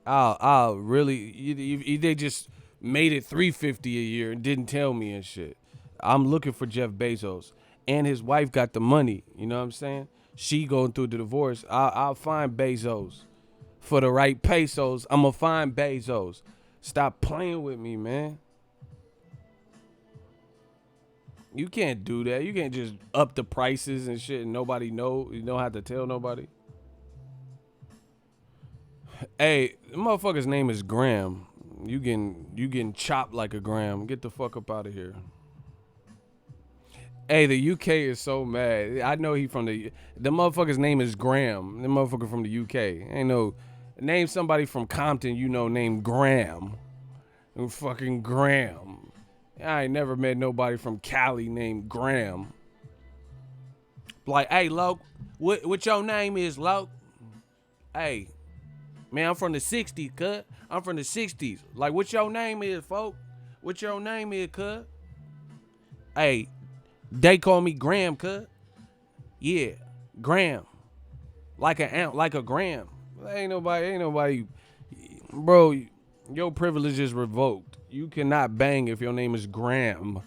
I'll really, they just made it $350 a year and didn't tell me and shit. I'm looking for Jeff Bezos, and his wife got the money. You know what I'm saying? She going through the divorce. I'll find Bezos for the right pesos. I'm gonna find Bezos. Stop playing with me, man. You can't do that. You can't just up the prices and shit and nobody know. You don't have to tell nobody. Hey, the motherfucker's name is Graham. You getting chopped like a gram. Get the fuck up out of here. Hey, the UK is so mad. I know he from the motherfucker's name is Graham. The motherfucker from the UK. Ain't no name somebody from Compton you know named Graham. Fucking Graham. I ain't never met nobody from Cali named Graham. Like, hey, Loke, what your name is, Loke? Hey, man, I'm from the 60s, cuz. I'm from the 60s. Like, what your name is, folk? What your name is, cuz? Hey, they call me Graham, cuz. Yeah, Graham. Like a gram. Ain't nobody, bro, your privilege is revoked. You cannot bang if your name is Graham.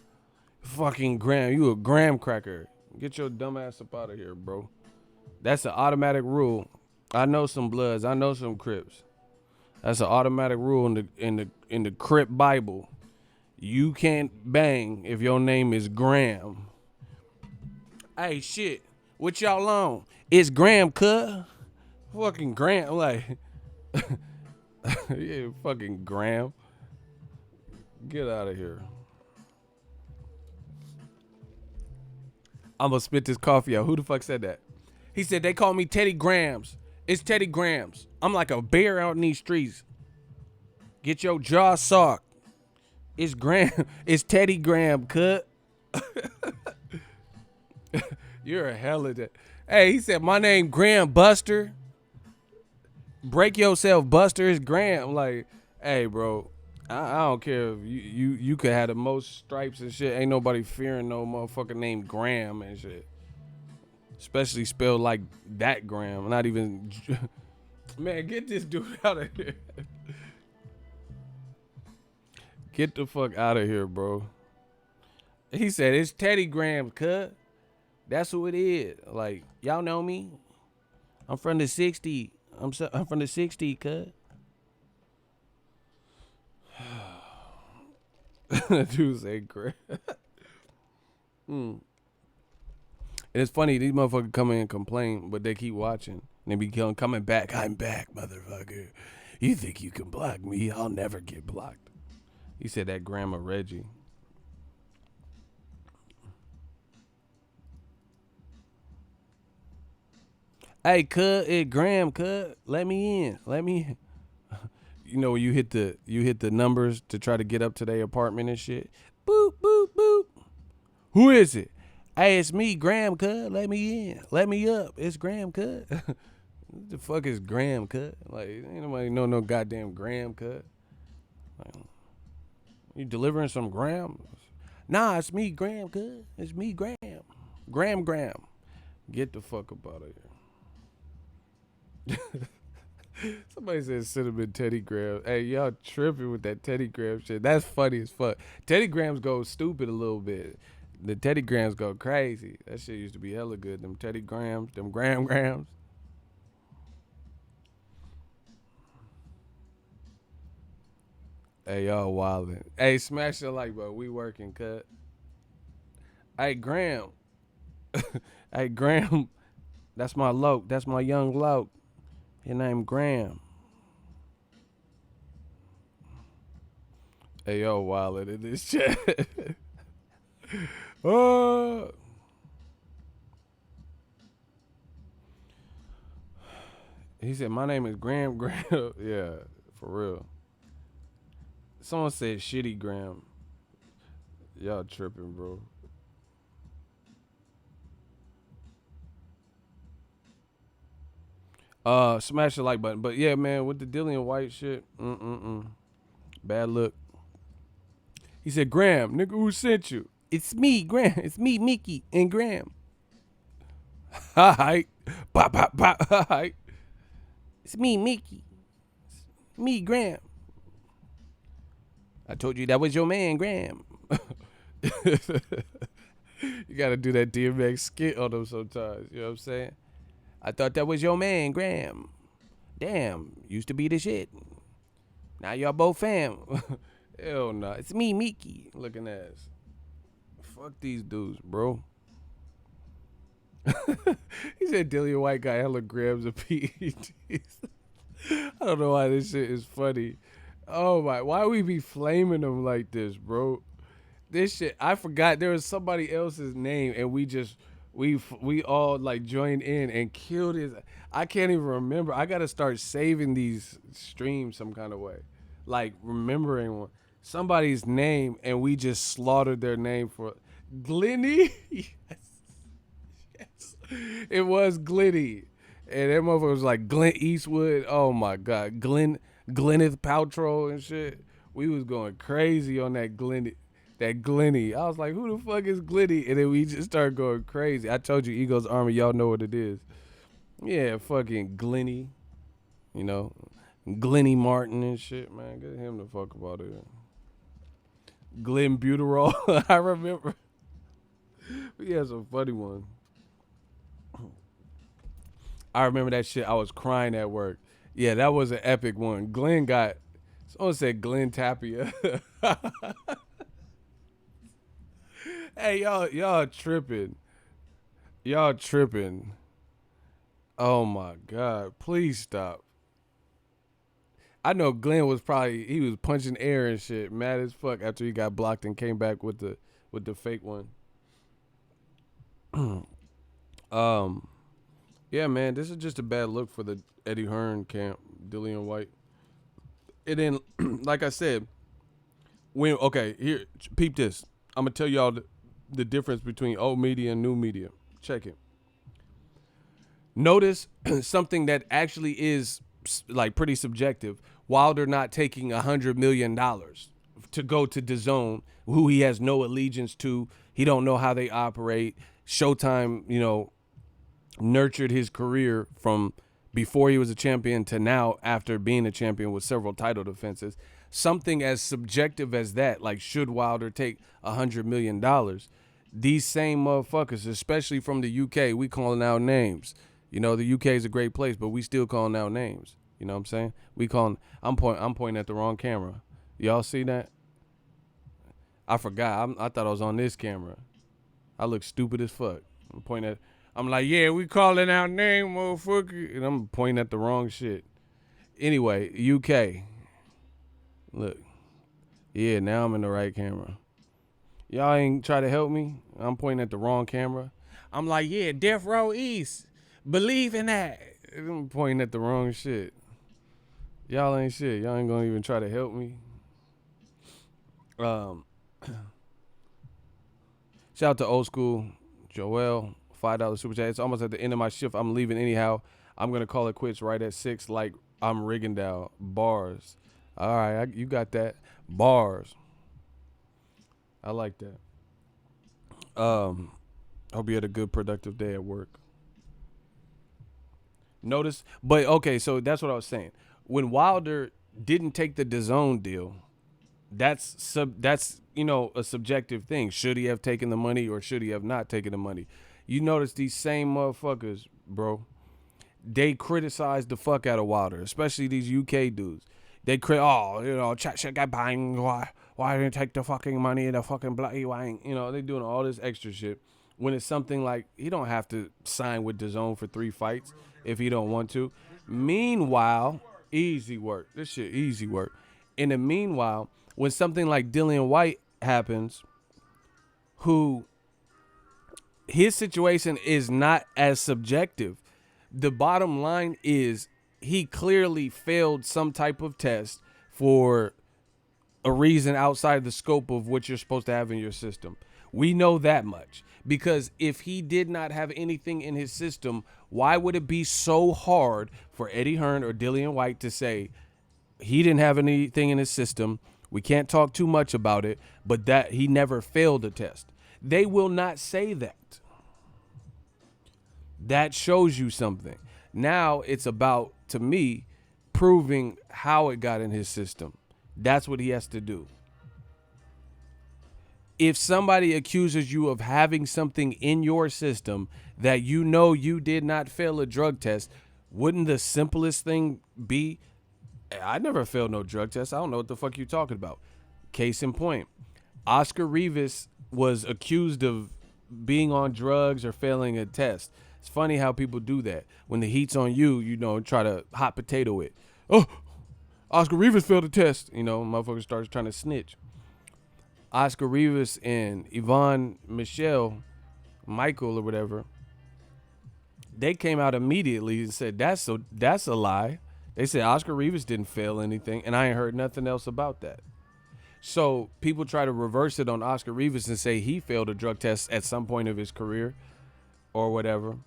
Fucking Graham. You a graham cracker. Get your dumb ass up out of here, bro. That's an automatic rule. I know some Bloods. I know some Crips. That's an automatic rule in the Crip Bible. You can't bang if your name is Graham. Hey, shit. What y'all on? It's Graham, cuh. Fucking Graham. Like, yeah, fucking Graham. Get out of here. I'm gonna spit this coffee out. Who the fuck said that? He said they call me Teddy Grahams. It's Teddy Grahams. I'm like a bear out in these streets. Get your jaw socked. It's Graham. It's Teddy Graham, cut. You're a hell of that. Hey, he said my name Graham Buster. Break yourself, Buster. It's Graham. Like, hey, bro. I don't care if you could have the most stripes and shit. Ain't nobody fearing no motherfucker named Graham and shit. Especially spelled like that Graham. Not even. Man, get this dude out of here. Get the fuck out of here, bro. He said it's Teddy Graham, cut. That's who it is. Like, y'all know me. I'm from the 60s. I'm from the 60s, cut. Dude say Graham. And it's funny, these motherfuckers come in and complain, but they keep watching. And they be coming back. I'm back, motherfucker. You think you can block me? I'll never get blocked. He said that Grandma Reggie. Hey, cuz, it Graham, cuz, let me in. Let me in. You know, you hit the numbers to try to get up to their apartment and shit. Boop, boop, boop. Who is it? Hey, it's me, Graham, cuz. Let me in. Let me up. It's Graham, cuz. What the fuck is Graham, cuz? Like, ain't nobody know no goddamn Graham, cuz. Like, you delivering some Graham? Nah, it's me, Graham, cuz. It's me, Graham. Graham. Get the fuck up out of here. Somebody said cinnamon Teddy Graham. Hey, y'all tripping with that Teddy Graham shit. That's funny as fuck. Teddy Grahams go stupid a little bit. The Teddy Grahams go crazy. That shit used to be hella good. Them Teddy Grahams, them Grahams. Hey, y'all wildin'. Hey, smash the like button. We working, cut. Hey, Graham. Hey, Graham. That's my Loke. That's my young Loke. His name Graham. Hey, yo, wildin' in this chat. Oh. He said, my name is Graham. Yeah, for real. Someone said shitty Graham. Y'all tripping, bro. Smash the like button. But yeah, man, with the Dillian Whyte shit, bad look. He said, Graham, nigga, who sent you? It's me, Graham. It's me, Mickey, and Graham. Hi. Pop, pop, pop. Hi. It's me, Mickey. It's me, Graham. I told you that was your man, Graham. You gotta do that DMX skit on them sometimes. You know what I'm saying? I thought that was your man, Graham. Damn, used to be the shit. Now y'all both fam. Hell no. It's me, Mickey, looking ass. Fuck these dudes, bro. He said Dillian Whyte got hella grams of PEDs. I don't know why this shit is funny. Oh my, why we be flaming them like this, bro? This shit, I forgot there was somebody else's name, and we all like joined in and killed his. I can't even remember. I gotta start saving these streams some kind of way, like remembering somebody's name, and we just slaughtered their name for Glenny. Yes, yes, it was Glenny, and that motherfucker was like Glenn Eastwood. Oh my god, Gwyneth Paltrow and shit. We was going crazy on that Glenny. I was like, who the fuck is Glenny? And then we just started going crazy. I told you, Eagles Army, y'all know what it is. Yeah, fucking Glenny. You know, Glenny Martin and shit, man. Get him the fuck about it. Glenn Buterol. I remember. We had some funny one. I remember that shit. I was crying at work. Yeah, that was an epic one. Someone said Glenn Tapia. Hey, y'all tripping. Y'all tripping. Oh my God. Please stop. I know Glenn was he was punching air and shit, mad as fuck after he got blocked and came back with the fake one. Yeah, man, this is just a bad look for the Eddie Hearn camp, Dillian Whyte. And then, like I said, here, peep this. I'm gonna tell y'all the difference between old media and new media. Check it. Notice something that actually is like pretty subjective. Wilder not taking $100 million to go to Dazn, who he has no allegiance to. He don't know how they operate. Showtime, nurtured his career from before he was a champion to now after being a champion with several title defenses. Something as subjective as that, like should Wilder take $100 million? These same motherfuckers, especially from the UK, we calling out names. The UK is a great place, but we still calling out names. You know what I'm saying? I'm pointing at the wrong camera. Y'all see that? I forgot. I thought I was on this camera. I look stupid as fuck. I'm like, yeah, we calling out name, motherfucker. And I'm pointing at the wrong shit. Anyway, UK. Look. Yeah, now I'm in the right camera. Y'all ain't try to help me? I'm pointing at the wrong camera. I'm like, yeah, Death Row East. Believe in that. I'm pointing at the wrong shit. Y'all ain't shit. Y'all ain't gonna even try to help me. Shout out to Old School Joel. $5 super chat. It's almost at the end of my shift. I'm leaving anyhow. I'm gonna call it quits right at 6, like I'm Rigondeaux. Bars. All right, you got that. Bars. I like that. Hope you had a good, productive day at work. Notice, but okay, so that's what I was saying. When Wilder didn't take the DAZN deal, that's a subjective thing. Should he have taken the money or should he have not taken the money? You notice these same motherfuckers, bro, they criticize the fuck out of Wilder, especially these UK dudes. They chat shit guy bang, why didn't take the fucking money, the fucking bloody wang, they doing all this extra shit. When it's something like he don't have to sign with DAZN for 3 fights if he don't want to. Meanwhile, easy work. This shit easy work. In the meanwhile, when something like Dillian Whyte happens, who his situation is not as subjective. The bottom line is he clearly failed some type of test for a reason outside the scope of what you're supposed to have in your system. We know that much because if he did not have anything in his system, why would it be so hard for Eddie Hearn or Dillian Whyte to say he didn't have anything in his system? We can't talk too much about it, but that he never failed a test. They will not say that. That shows you something. Now it's about, to me, proving how it got in his system. That's what he has to do. If somebody accuses you of having something in your system that you did not fail a drug test, wouldn't the simplest thing be, I never failed no drug test. I don't know what the fuck you're talking about. Case in point, Oscar Rivas was accused of being on drugs or failing a test. It's funny how people do that. When the heat's on you, try to hot potato it. Oh, Oscar Rivas failed a test. Motherfucker starts trying to snitch. Oscar Rivas and Yvonne Michael or whatever, they came out immediately and said that's a lie. They said Oscar Rivas didn't fail anything, and I ain't heard nothing else about that. So people try to reverse it on Oscar Rivas and say he failed a drug test at some point of his career or whatever,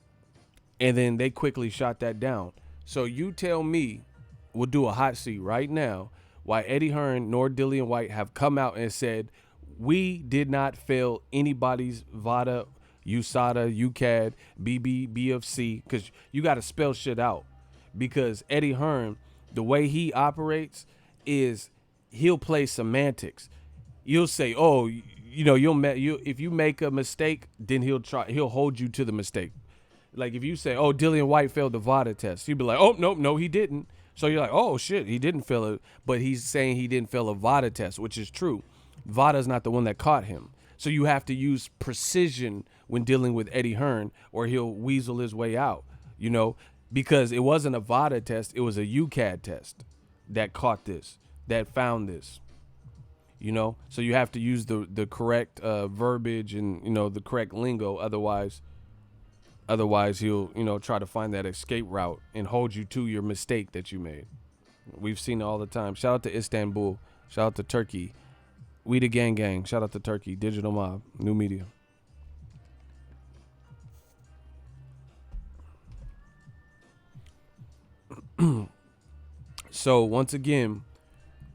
and then they quickly shot that down. So you tell me, we'll do a hot seat right now, why Eddie Hearn nor Dillian Whyte have come out and said we did not fail anybody's VADA, USADA, UCAD, BFC, because you got to spell shit out. Because Eddie Hearn, the way he operates is he'll play semantics. You'll say, oh, if you make a mistake, then he'll hold you to the mistake. Like if you say, oh, Dillian Whyte failed the VADA test, you'd be like, oh, no, he didn't. So you're like, oh shit, he didn't fail it, but he's saying he didn't fail a VADA test, which is true. VADA is not the one that caught him. So you have to use precision when dealing with Eddie Hearn, or he'll weasel his way out, because it wasn't a VADA test, it was a UCAD test that caught this, that found this, So you have to use the correct verbiage and, the correct lingo. Otherwise he'll, try to find that escape route and hold you to your mistake that you made. We've seen it all the time. Shout out to Istanbul. Shout out to Turkey. We the gang. Shout out to Turkey. Digital Mob. New media. So once again,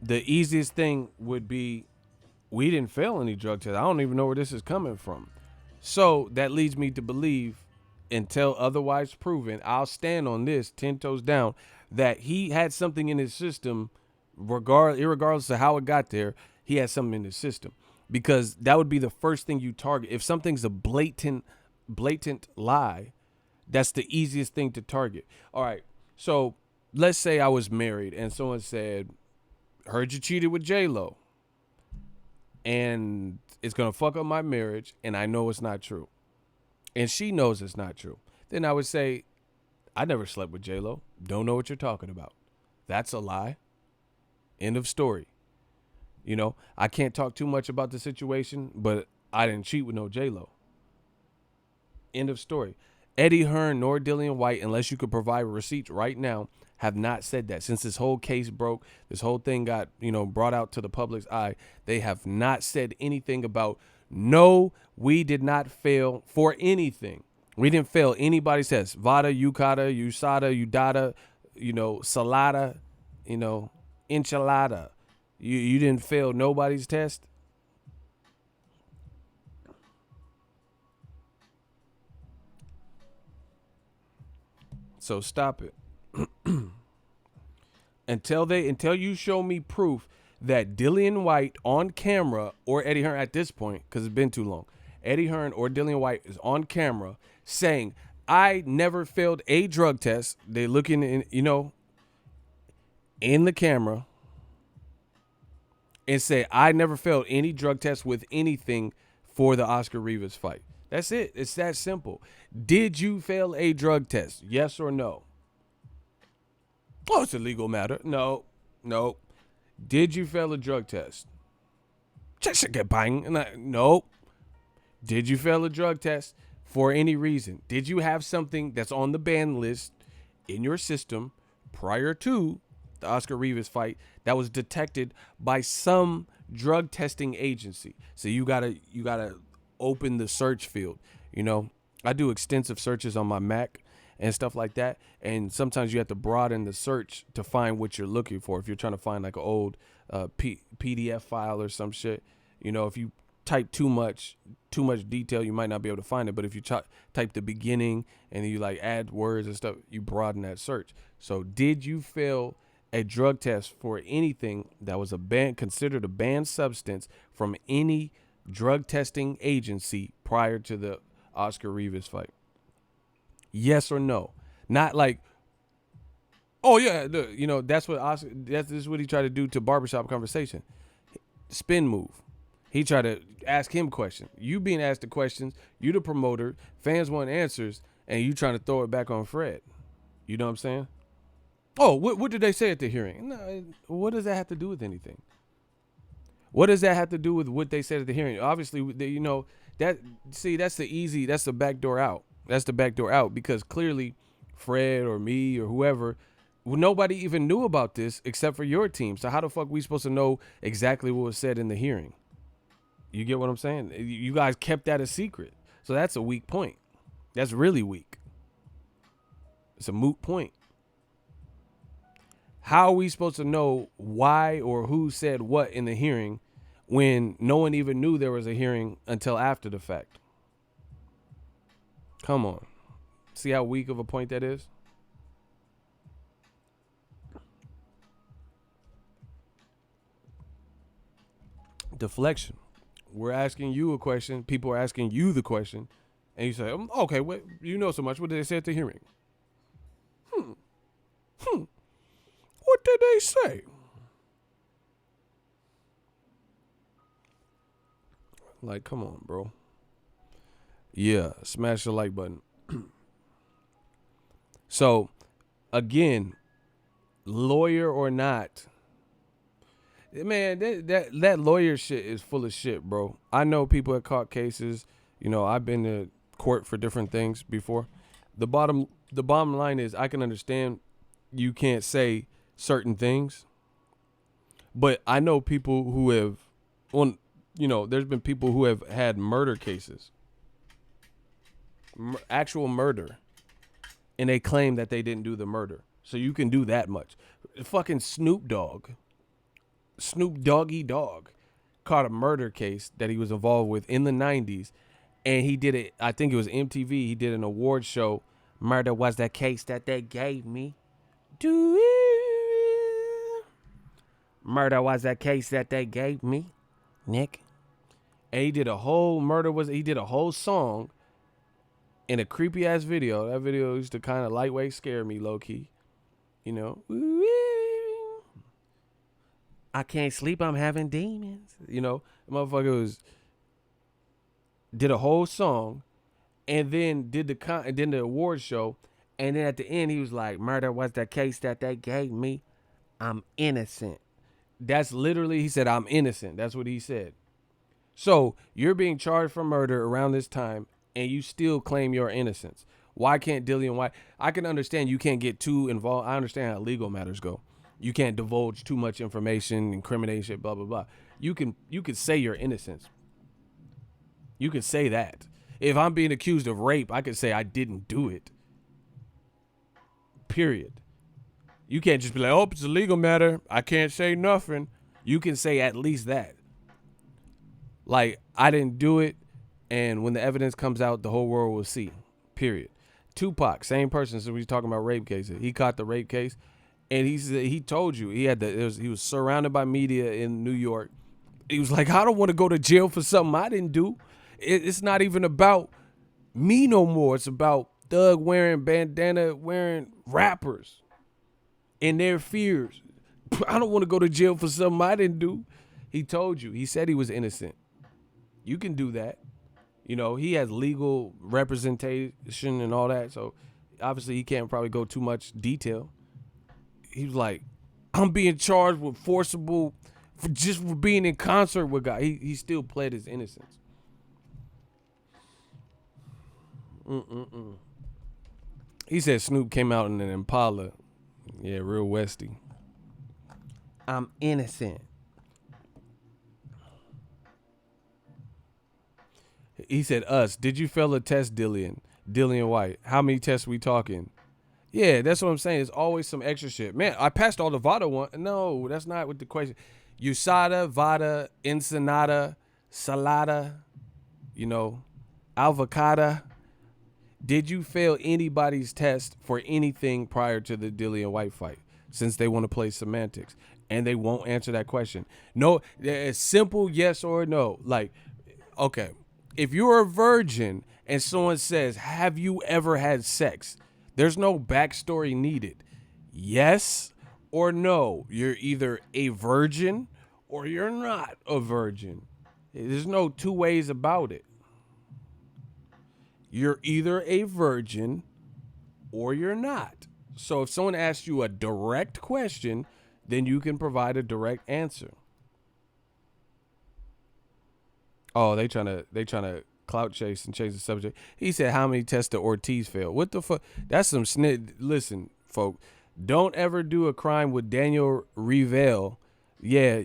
the easiest thing would be we didn't fail any drug tests. I don't even know where this is coming from. So that leads me to believe, until otherwise proven, I'll stand on this 10 toes down, that he had something in his system, irregardless of how it got there. He had something in his system, because that would be the first thing you target. If something's a blatant lie, that's the easiest thing to target. All right, so let's say I was married and someone said, heard you cheated with J-Lo, and it's going to fuck up my marriage, and I know it's not true, and she knows it's not true. Then I would say, I never slept with J-Lo. Don't know what you're talking about. That's a lie. End of story. I can't talk too much about the situation, but I didn't cheat with no J-Lo. End of story. Eddie Hearn nor Dillian Whyte, unless you could provide receipts right now, have not said that. Since this whole case broke, this whole thing got, brought out to the public's eye, they have not said anything about, no, we did not fail for anything. We didn't fail anybody's test. VADA, UCADA, USADA, UDADA, Salada, Enchilada. You didn't fail nobody's test. So stop it. Until you show me proof that Dillian Whyte on camera, or Eddie Hearn at this point, because it's been too long, Eddie Hearn or Dillian Whyte is on camera saying, I never failed a drug test. They looking in the camera and say, I never failed any drug test with anything for the Oscar Rivas fight. That's it. It's that simple. Did you fail a drug test? Yes or no? Oh, it's a legal matter. No. Did you fail a drug test? No. Did you fail a drug test for any reason? Did you have something that's on the ban list in your system prior to the Oscar Rivas fight that was detected by some drug testing agency? So you gotta open the search field. I do extensive searches on my Mac and stuff like that, and sometimes you have to broaden the search to find what you're looking for. If you're trying to find like an old PDF file or some shit, if you type too much detail, you might not be able to find it. But if you type the beginning and you like add words and stuff, you broaden that search. So did you fail a drug test for anything that was considered a banned substance from any drug testing agency prior to the Oscar Rivas fight? Yes or no? Not like, oh yeah, that's what he tried to do to Barbershop Conversation. Spin move. He tried to ask him questions. You being asked the questions, you the promoter, fans want answers, and you trying to throw it back on Fred. You know what I'm saying? Oh, what did they say at the hearing? No, what does that have to do with anything? What does that have to do with what they said at the hearing? Obviously, you know, that's the back door out. That's the back door out because clearly Fred or me or whoever, well, nobody even knew about this except for your team. So how the fuck we supposed to know exactly what was said in the hearing? You get what I'm saying? You guys kept that a secret. So that's a weak point. That's really weak. It's a moot point. How are we supposed to know why or who said what in the hearing when no one even knew there was a hearing until after the fact? Come on. See how weak of a point that is? Deflection. We're asking you a question. People are asking you the question. And you say, okay, what, you know so much. What did they say at the hearing? What did they say? Like, come on, bro. Yeah, smash the like button. So, again, lawyer or not, man, that lawyer shit is full of shit, bro. I know people have caught cases. You know, I've been to court for different things before. The bottom line is I can understand you can't say certain things, but I know people who have, well, you know, there's been people who have had murder cases, actual murder, and they claim that they didn't do the murder. So you can do that much. Fucking Snoop Doggy Dogg caught a murder case that he was involved with in the 90s, and he did it, I think it was MTV, he did an award show. Murder was the case that they gave me. Murder was the case that they gave me, Nick. And he did a whole song in a creepy ass video. That video used to kind of lightweight scare me, low key. You know, I can't sleep, I'm having demons. You know, the motherfucker did a whole song and then did the award show. And then at the end, he was like, murder was the case that they gave me. I'm innocent. That's literally, he said, I'm innocent. That's what he said. So you're being charged for murder around this time and you still claim your innocence. Why can't Dillian Whyte? I can understand you can't get too involved. I understand how legal matters go. You can't divulge too much information, incrimination, blah, blah, blah. You can say your innocence. You can say that. If I'm being accused of rape, I could say I didn't do it. Period. You can't just be like, oh, it's a legal matter. I can't say nothing. You can say at least that. Like, I didn't do it, and when the evidence comes out, the whole world will see. Period. Tupac, same person. So we're talking about rape cases. He caught the rape case, and he told you he was surrounded by media in New York. He was like, I don't want to go to jail for something I didn't do. It's not even about me no more. It's about thug wearing bandana wearing rappers and their fears. I don't want to go to jail for something I didn't do. He told you. He said he was innocent. You can do that. You know, he has legal representation and all that. So obviously he can't probably go too much detail. He was like, I'm being charged with forcible for being in concert with God. He still pled his innocence. He said Snoop came out in an Impala. Yeah, real Westy. I'm innocent. He said, us. Did you fail a test, Dillian? Dillian Whyte. How many tests we talking? Yeah, that's what I'm saying. There's always some extra shit. Man, I passed all the Vada one. No, that's not what the question. USADA, Vada, Ensenada, Salada, you know, Avocada. Did you fail anybody's test for anything prior to the Dillian Whyte fight? Since they want to play semantics. And they won't answer that question. No, it's simple yes or no. Like, okay, if you're a virgin and someone says, have you ever had sex? There's no backstory needed. Yes or no. You're either a virgin or you're not a virgin. There's no two ways about it. You're either a virgin or you're not. So if someone asks you a direct question, then you can provide a direct answer. Oh, they trying to clout chase and change the subject. He said how many tests did Ortiz fail? What the fuck? That's some snit. Listen, folk, don't ever do a crime with Daniel Revel. Yeah,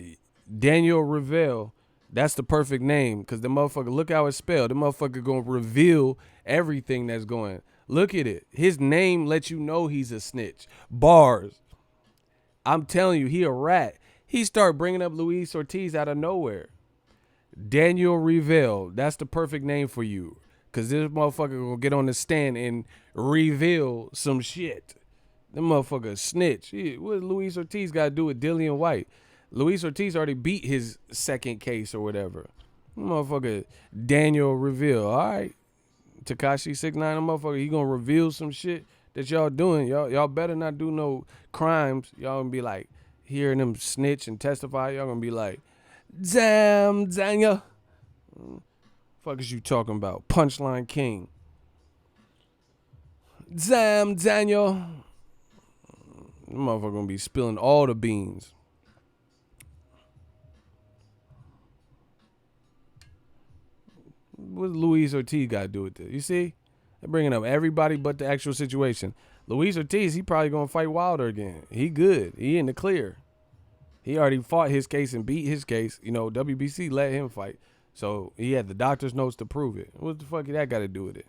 Daniel Revel. That's the perfect name because the motherfucker. Look how it's spelled. The motherfucker gonna reveal everything that's going. Look at it. His name lets you know he's a snitch. Bars. I'm telling you, he a rat. He start bringing up Luis Ortiz out of nowhere. Daniel Reveal. That's the perfect name for you. Because this motherfucker gonna get on the stand and reveal some shit. Them motherfucker snitch. What Luis Ortiz got to do with Dillian Whyte? Luis Ortiz already beat his second case or whatever. Motherfucker Daniel Reveal. All right. Tekashi 6ix9ine, motherfucker, he gonna reveal some shit that y'all doing. Y'all better not do no crimes. Y'all gonna be like hearing them snitch and testify. Y'all gonna be like, damn, Daniel. Fuck is you talking about? Punchline King. Damn, Daniel. Them motherfucker gonna be spilling all the beans. What Luis Ortiz got to do with this? You see? They're bringing up everybody but the actual situation. Luis Ortiz, he probably going to fight Wilder again. He good. He in the clear. He already fought his case and beat his case. You know, WBC let him fight. So he had the doctor's notes to prove it. What the fuck that got to do with it?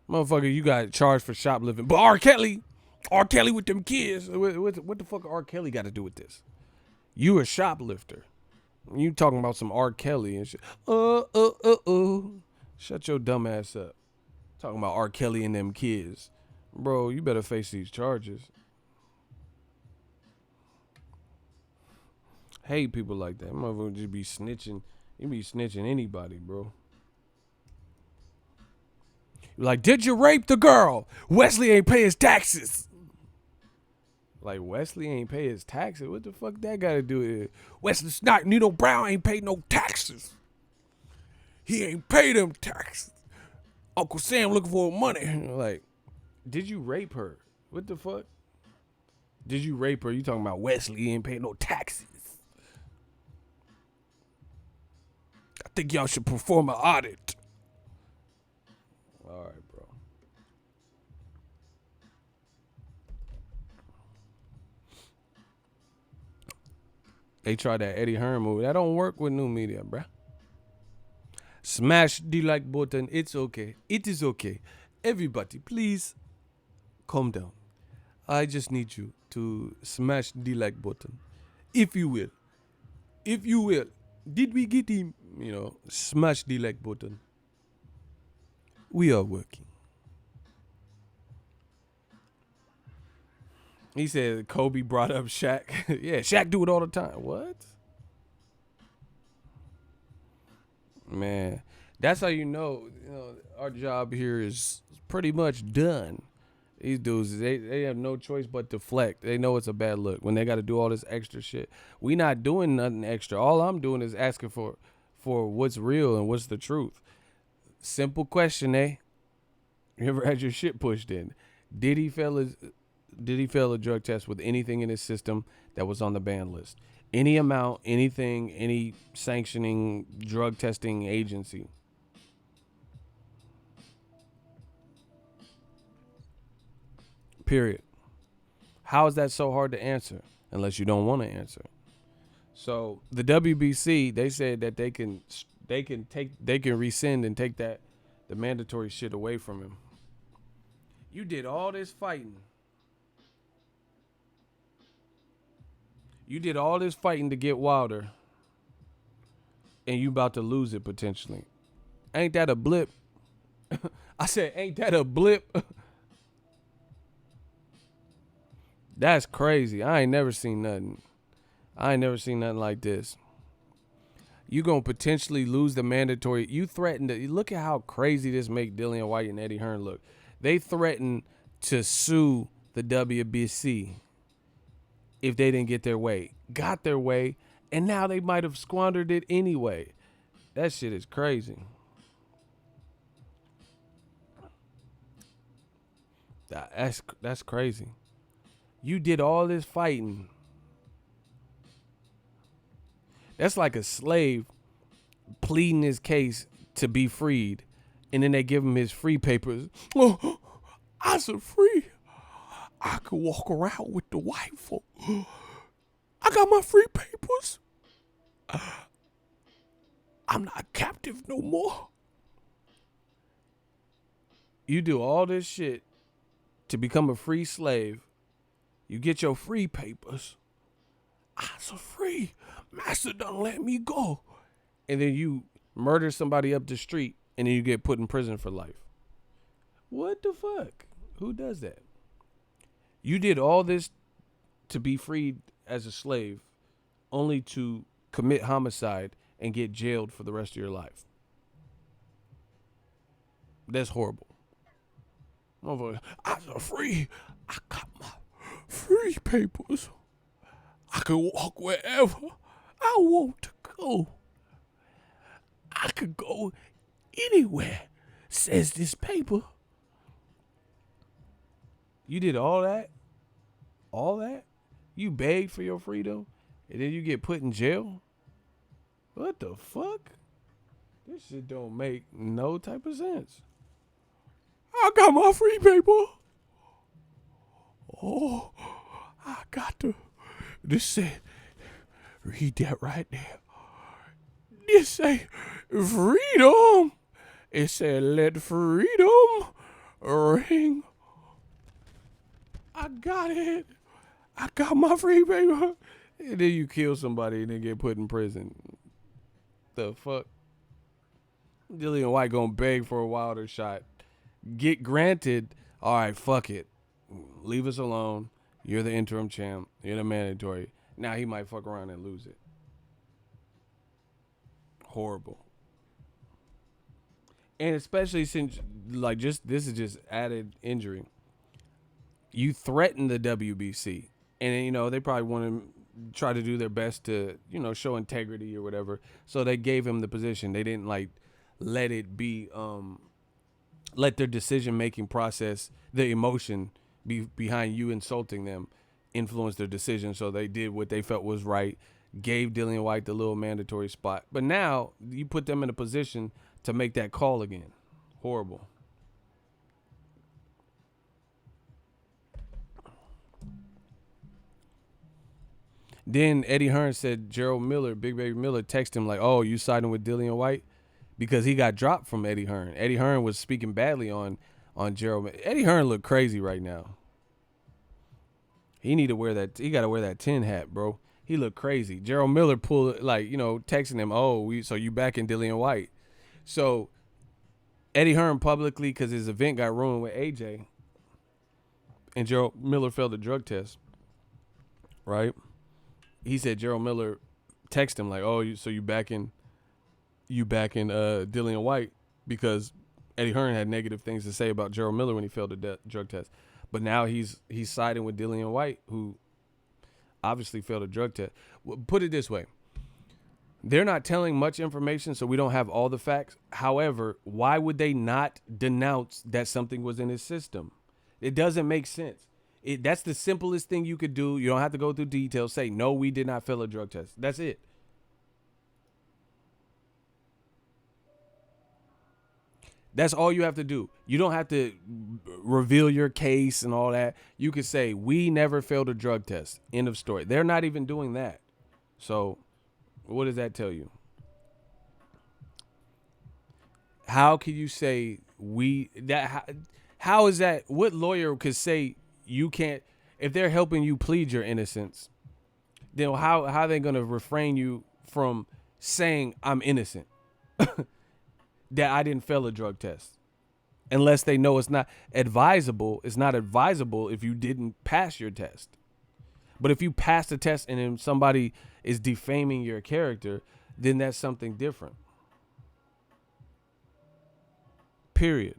Motherfucker, you got charged for shoplifting. But R. Kelly with them kids. What the fuck R. Kelly got to do with this? You a shoplifter. You talking about some R. Kelly and shit. Shut your dumb ass up. Talking about R. Kelly and them kids. Bro, you better face these charges. Hate people like that. Motherfucker just be snitching. You be snitching anybody, bro. You're like, did you rape the girl? Wesley ain't pay his taxes. Like, Wesley ain't pay his taxes? What the fuck that got to do with it? Wesley Snipes, Nino Brown ain't paid no taxes. He ain't paid them taxes. Uncle Sam looking for money. Like, did you rape her? What the fuck? Did you rape her? You talking about Wesley ain't paying no taxes. I think y'all should perform an audit. All right, bro. They tried that Eddie Hearn movie. That don't work with new media, bruh. Smash the like button. It's okay. It is okay. Everybody, please calm down. I just need you to smash the like button. If you will. If you will. Did we get him? You know, smash the like button. We are working. He said Kobe brought up Shaq. Yeah, Shaq do it all the time. What? Man, that's how you know our job here is pretty much done. These dudes, they have no choice but to deflect. They know it's a bad look when they got to do all this extra shit. We not doing nothing extra. All I'm doing is asking for what's real and what's the truth. Simple question, eh? You ever had your shit pushed in? Did he fail a drug test with anything in his system that was on the ban list? Any amount, anything, any sanctioning drug testing agency? Period. How is that so hard to answer unless you don't want to answer? So the WBC, they said that they can rescind and take the mandatory shit away from him. You did all this fighting. You did all this fighting to get Wilder, and you about to lose it potentially. Ain't that a blip? I said, ain't that a blip? That's crazy. I ain't never seen nothing. Like this. You gonna potentially lose the mandatory. You threatened to look at how crazy this make Dillian Whyte and Eddie Hearn look. They threatened to sue the WBC if they didn't get their way. Got their way, and now they might have squandered it anyway. That shit is crazy. That's crazy. You did all this fighting. That's like a slave pleading his case to be freed, and then they give him his free papers. Oh, I said free. I could walk around with the white folk. I got my free papers. I'm not captive no more. You do all this shit to become a free slave. You get your free papers. I'm so free. Master done let me go. And then you murder somebody up the street and then you get put in prison for life. What the fuck? Who does that? You did all this to be freed as a slave only to commit homicide and get jailed for the rest of your life. That's horrible. I'm free. I got my free papers. I can walk wherever I want to go. I could go anywhere, says this paper. You did all that? All that? You begged for your freedom, and then you get put in jail? What the fuck? This shit don't make no type of sense. I got my free paper. Oh, I got to. This said, read that right there. This say freedom. It said let freedom ring. I got it. I got my free paper. And then you kill somebody and then get put in prison. The fuck? Dillian Whyte gonna beg for a Wilder shot. Get granted. All right, fuck it. Leave us alone. You're the interim champ. You're the mandatory. Now he might fuck around and lose it. Horrible. And especially since, like, just this is just added injury. You threaten the WBC. And, you know, they probably want to try to do their best to, you know, show integrity or whatever. So they gave him the position. They didn't, like, let it be, let their decision-making process, the emotion behind you insulting them, influence their decision. So they did what they felt was right, gave Dillian Whyte the little mandatory spot. But now you put them in a position to make that call again. Horrible. Then Eddie Hearn said Gerald Miller, Big Baby Miller, texted him like, oh, you siding with Dillian Whyte? Because he got dropped from Eddie Hearn. Eddie Hearn was speaking badly on Gerald. Eddie Hearn look crazy right now. He need to wear that. He got to wear that tin hat, bro. He looked crazy. Gerald Miller pulled, like, you know, texting him, oh, so you back in Dillian Whyte. So Eddie Hearn publicly, because his event got ruined with AJ, and Gerald Miller failed a drug test, right? He said Gerald Miller texted him like, oh, so you back in Dillian Whyte, because Eddie Hearn had negative things to say about Gerald Miller when he failed a drug test. But now he's siding with Dillian Whyte, who obviously failed a drug test. Put it this way. They're not telling much information, so we don't have all the facts. However, why would they not denounce that something was in his system? It doesn't make sense. That's the simplest thing you could do. You don't have to go through details. Say, no, we did not fail a drug test. That's it. That's all you have to do. You don't have to reveal your case and all that. You could say, we never failed a drug test. End of story. They're not even doing that. So what does that tell you? How can you say how is that? What lawyer could say you can't, if they're helping you plead your innocence, then how are they going to refrain you from saying I'm innocent? That I didn't fail a drug test, unless they know it's not advisable. It's not advisable if you didn't pass your test. But if you pass the test and then somebody is defaming your character, then that's something different. Period.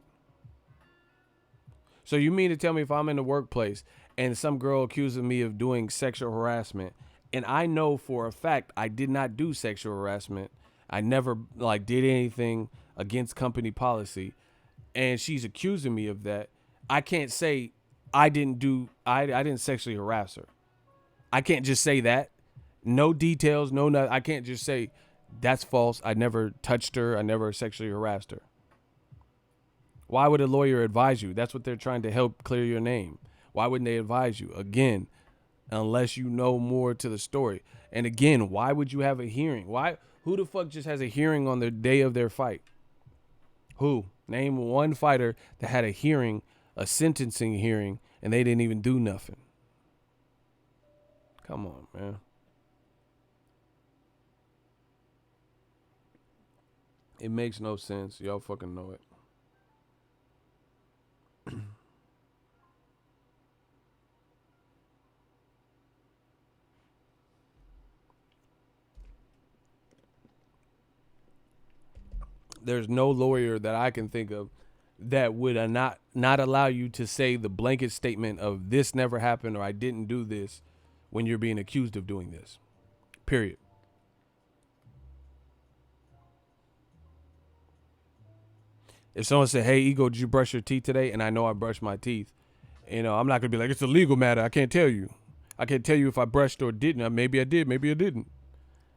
So you mean to tell me if I'm in the workplace and some girl accuses me of doing sexual harassment, and I know for a fact I did not do sexual harassment, I never did anything against company policy, and she's accusing me of that, I can't say I didn't sexually harass her. I can't just say that. No details, no, I can't just say that's false. I never touched her. I never sexually harassed her. Why would a lawyer advise you? That's what they're trying to help clear your name. Why wouldn't they advise you? Again, unless you know more to the story. And again, why would you have a hearing? Who the fuck just has a hearing on the day of their fight? Who? Name one fighter that had a hearing, a sentencing hearing, and they didn't even do nothing. Come on, man. It makes no sense. Y'all fucking know it. There's no lawyer that I can think of that would not allow you to say the blanket statement of this never happened or I didn't do this when you're being accused of doing this. Period. If someone said, hey, Ego, did you brush your teeth today? And I know I brushed my teeth. I'm not going to be like, it's a legal matter. I can't tell you. I can't tell you if I brushed or didn't. Maybe I did. Maybe I didn't.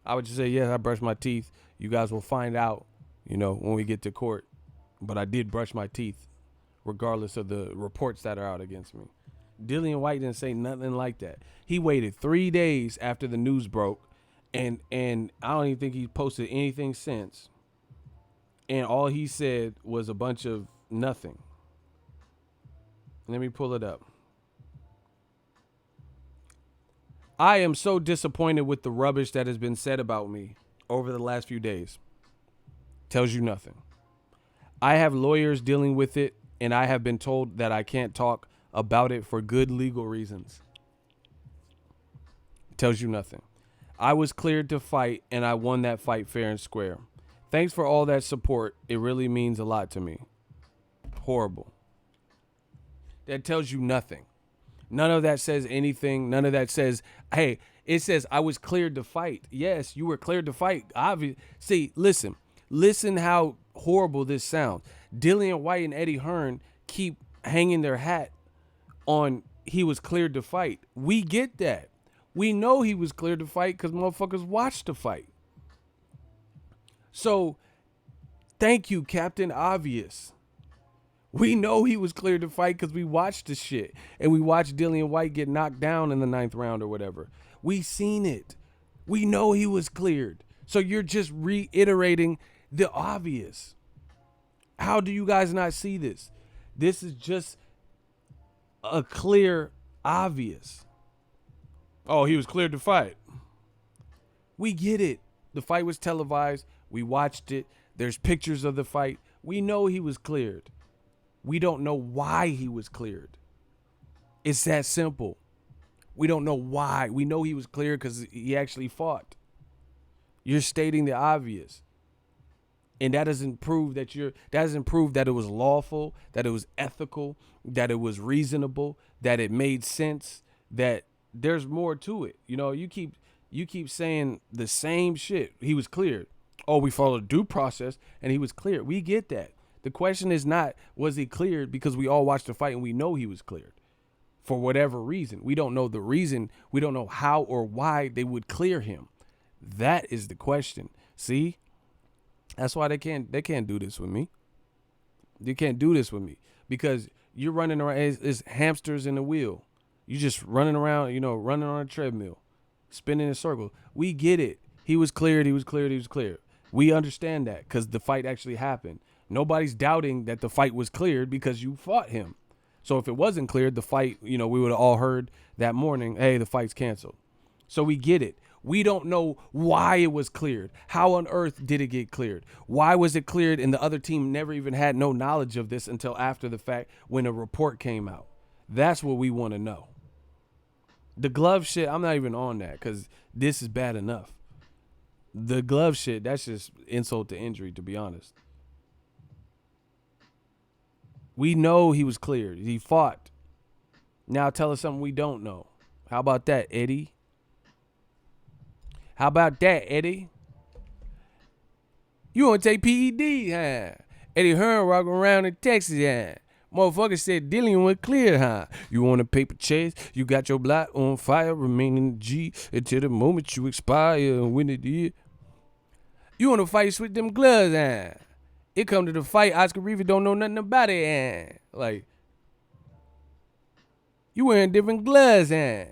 I would just say, yes, I brushed my teeth. You guys will find out, when we get to court. But I did brush my teeth, regardless of the reports that are out against me. Dillian Whyte didn't say nothing like that. He waited 3 days after the news broke, and I don't even think he posted anything since. And all he said was a bunch of nothing. Let me pull it up. I am so disappointed with the rubbish that has been said about me over the last few days. Tells you nothing. I have lawyers dealing with it, and I have been told that I can't talk about it for good legal reasons. Tells you nothing. I was cleared to fight, and I won that fight fair and square. Thanks for all that support. It really means a lot to me. Horrible. That tells you nothing. None of that says anything. None of that says, hey, it says I was cleared to fight. Yes, you were cleared to fight. See, listen how horrible this sounds. Dillian Whyte and Eddie Hearn keep hanging their hat on he was cleared to fight. We get that. We know he was cleared to fight because motherfuckers watched the fight. So, thank you, Captain Obvious. We know he was cleared to fight because we watched the shit. And we watched Dillian Whyte get knocked down in the 9th round or whatever. We seen it. We know he was cleared. So you're just reiterating the obvious. How do you guys not see this? This is just a clear obvious. Oh, he was cleared to fight. We get it. The fight was televised. We watched it. There's pictures of the fight. We know he was cleared. We don't know why he was cleared. It's that simple. We don't know why. We know he was cleared because he actually fought. You're stating the obvious. And that doesn't prove that it was lawful, that it was ethical, that it was reasonable, that it made sense, that there's more to it. You keep saying the same shit. He was cleared. Oh, we followed due process and he was cleared. We get that. The question is not, was he cleared? Because we all watched the fight and we know he was cleared for whatever reason. We don't know the reason. We don't know how or why they would clear him. That is the question. See, that's why they can't do this with me. They can't do this with me because you're running around. It's hamsters in the wheel. You're just running around, running on a treadmill, spinning in a circle. We get it. He was cleared. He was cleared. He was cleared. We understand that because the fight actually happened. Nobody's doubting that the fight was cleared because you fought him. So if it wasn't cleared, the fight, we would have all heard that morning, hey, the fight's canceled. So we get it. We don't know why it was cleared. How on earth did it get cleared? Why was it cleared and the other team never even had no knowledge of this until after the fact when a report came out? That's what we want to know. The glove shit, I'm not even on that because this is bad enough. The glove shit, that's just insult to injury, to be honest. We know he was cleared. He fought. Now tell us something we don't know. How about that, Eddie? How about that, Eddie? You want to take PED, huh? Eddie Hearn walking around in Texas, huh? Motherfucker said Dillian went clear, huh? You want a paper chase? You got your block on fire, remaining G until the moment you expire. And when it is, you want to fight, switch them gloves, huh? It come to the fight, Oscar Rivas don't know nothing about it, huh? Like, you wearing different gloves, huh?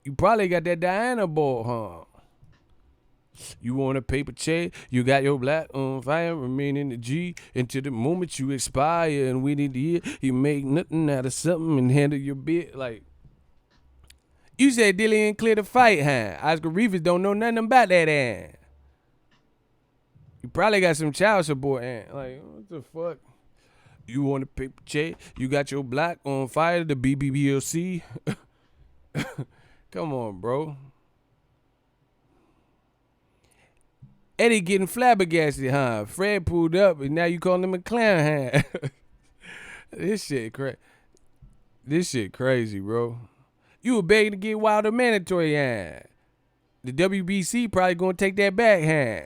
You probably got that Diana ball, huh? You want a paper chase? You got your black on fire, remaining the G until the moment you expire. And when it is, you make nothing out of something and handle your bit. Like, you said Dillian clear the fight, huh? Oscar Rivas don't know nothing about that, huh? You probably got some child support, huh? Like, what the fuck? You want a paper chase? You got your black on fire, the BBBLC. Come on, bro. Eddie getting flabbergasted, huh? Fred pulled up, and now you calling him a clown, huh? This shit crazy, bro. You were begging to get Wilder mandatory, huh? The WBC probably gonna take that back, huh?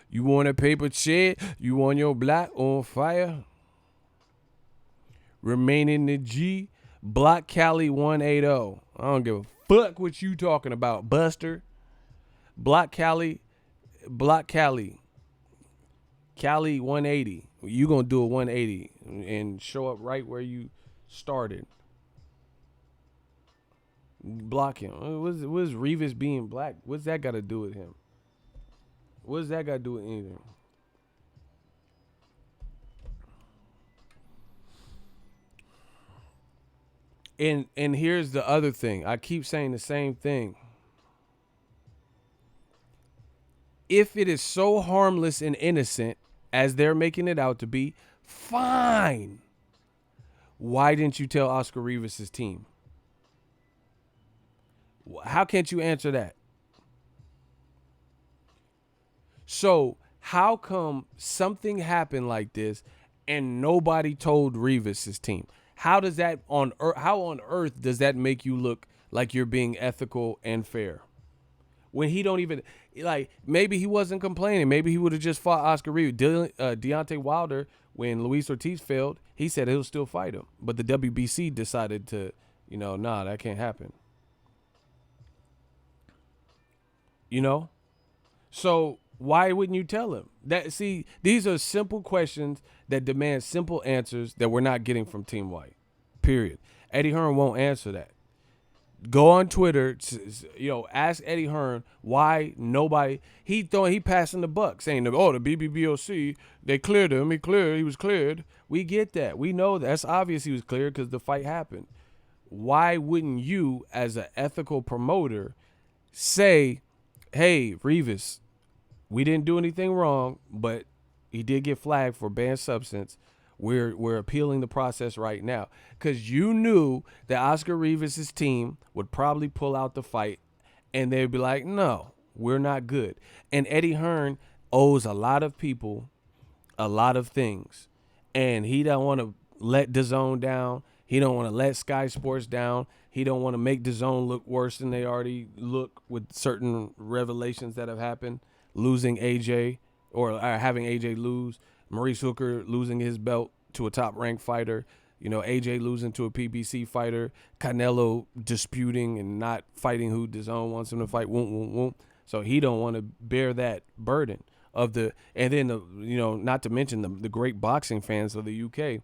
You want a paper check? You want your block on fire? Remaining the G, Block Cali 180. I don't give a fuck what you talking about, Buster. Block Cali 180. You gonna do a 180 and show up right where you started. Block him. What's Rivas being black? What's that got to do with him? What's that got to do with anything? And here's the other thing. I keep saying the same thing. If it is so harmless and innocent as they're making it out to be, fine. Why didn't you tell Oscar Rivas' team? How can't you answer that? So how come something happened like this and nobody told Rivas' team? How does that how on earth does that make you look like you're being ethical and fair? When he don't even, like, maybe he wasn't complaining. Maybe he would have just fought Oscar Rivas. Deontay Wilder, when Luis Ortiz failed, he said he'll still fight him. But the WBC decided to, nah, that can't happen. So why wouldn't you tell him? These are simple questions that demand simple answers that we're not getting from Team Whyte. Period. Eddie Hearn won't answer that. Go on Twitter, ask Eddie Hearn why nobody. He passing the buck, saying, "Oh, the BBBOC, they cleared him. He was cleared." We get that. We know that's obvious. He was cleared because the fight happened. Why wouldn't you, as an ethical promoter, say, "Hey, Rivas, we didn't do anything wrong, but he did get flagged for banned substance. We're appealing the process right now," because you knew that Oscar Rivas' team would probably pull out the fight, and they'd be like, "No, we're not good." And Eddie Hearn owes a lot of people a lot of things, and he don't want to let Dazn down. He don't want to let Sky Sports down. He don't want to make Dazn look worse than they already look with certain revelations that have happened, losing AJ or having AJ lose. Maurice Hooker losing his belt to a top-ranked fighter. AJ losing to a PBC fighter. Canelo disputing and not fighting who DAZN wants him to fight. So he don't want to bear that burden of and then not to mention the great boxing fans of the UK,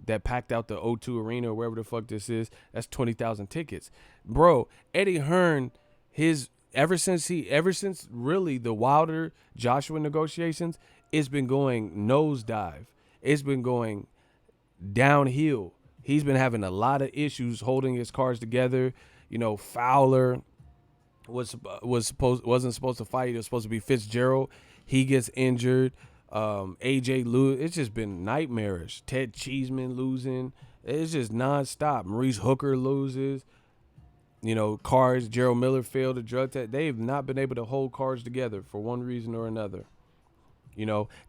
that packed out the O2 Arena or wherever the fuck this is. That's 20,000 tickets, bro. Eddie Hearn, ever since really the Wilder Joshua negotiations, it's been going nosedive. It's been going downhill. He's been having a lot of issues holding his cards together. Fowler wasn't supposed to fight. It was supposed to be Fitzgerald. He gets injured. AJ lose. It's just been nightmarish. Ted Cheeseman losing. It's just nonstop. Maurice Hooker loses. Cards. Gerald Miller failed a drug test. They've not been able to hold cards together for one reason or another.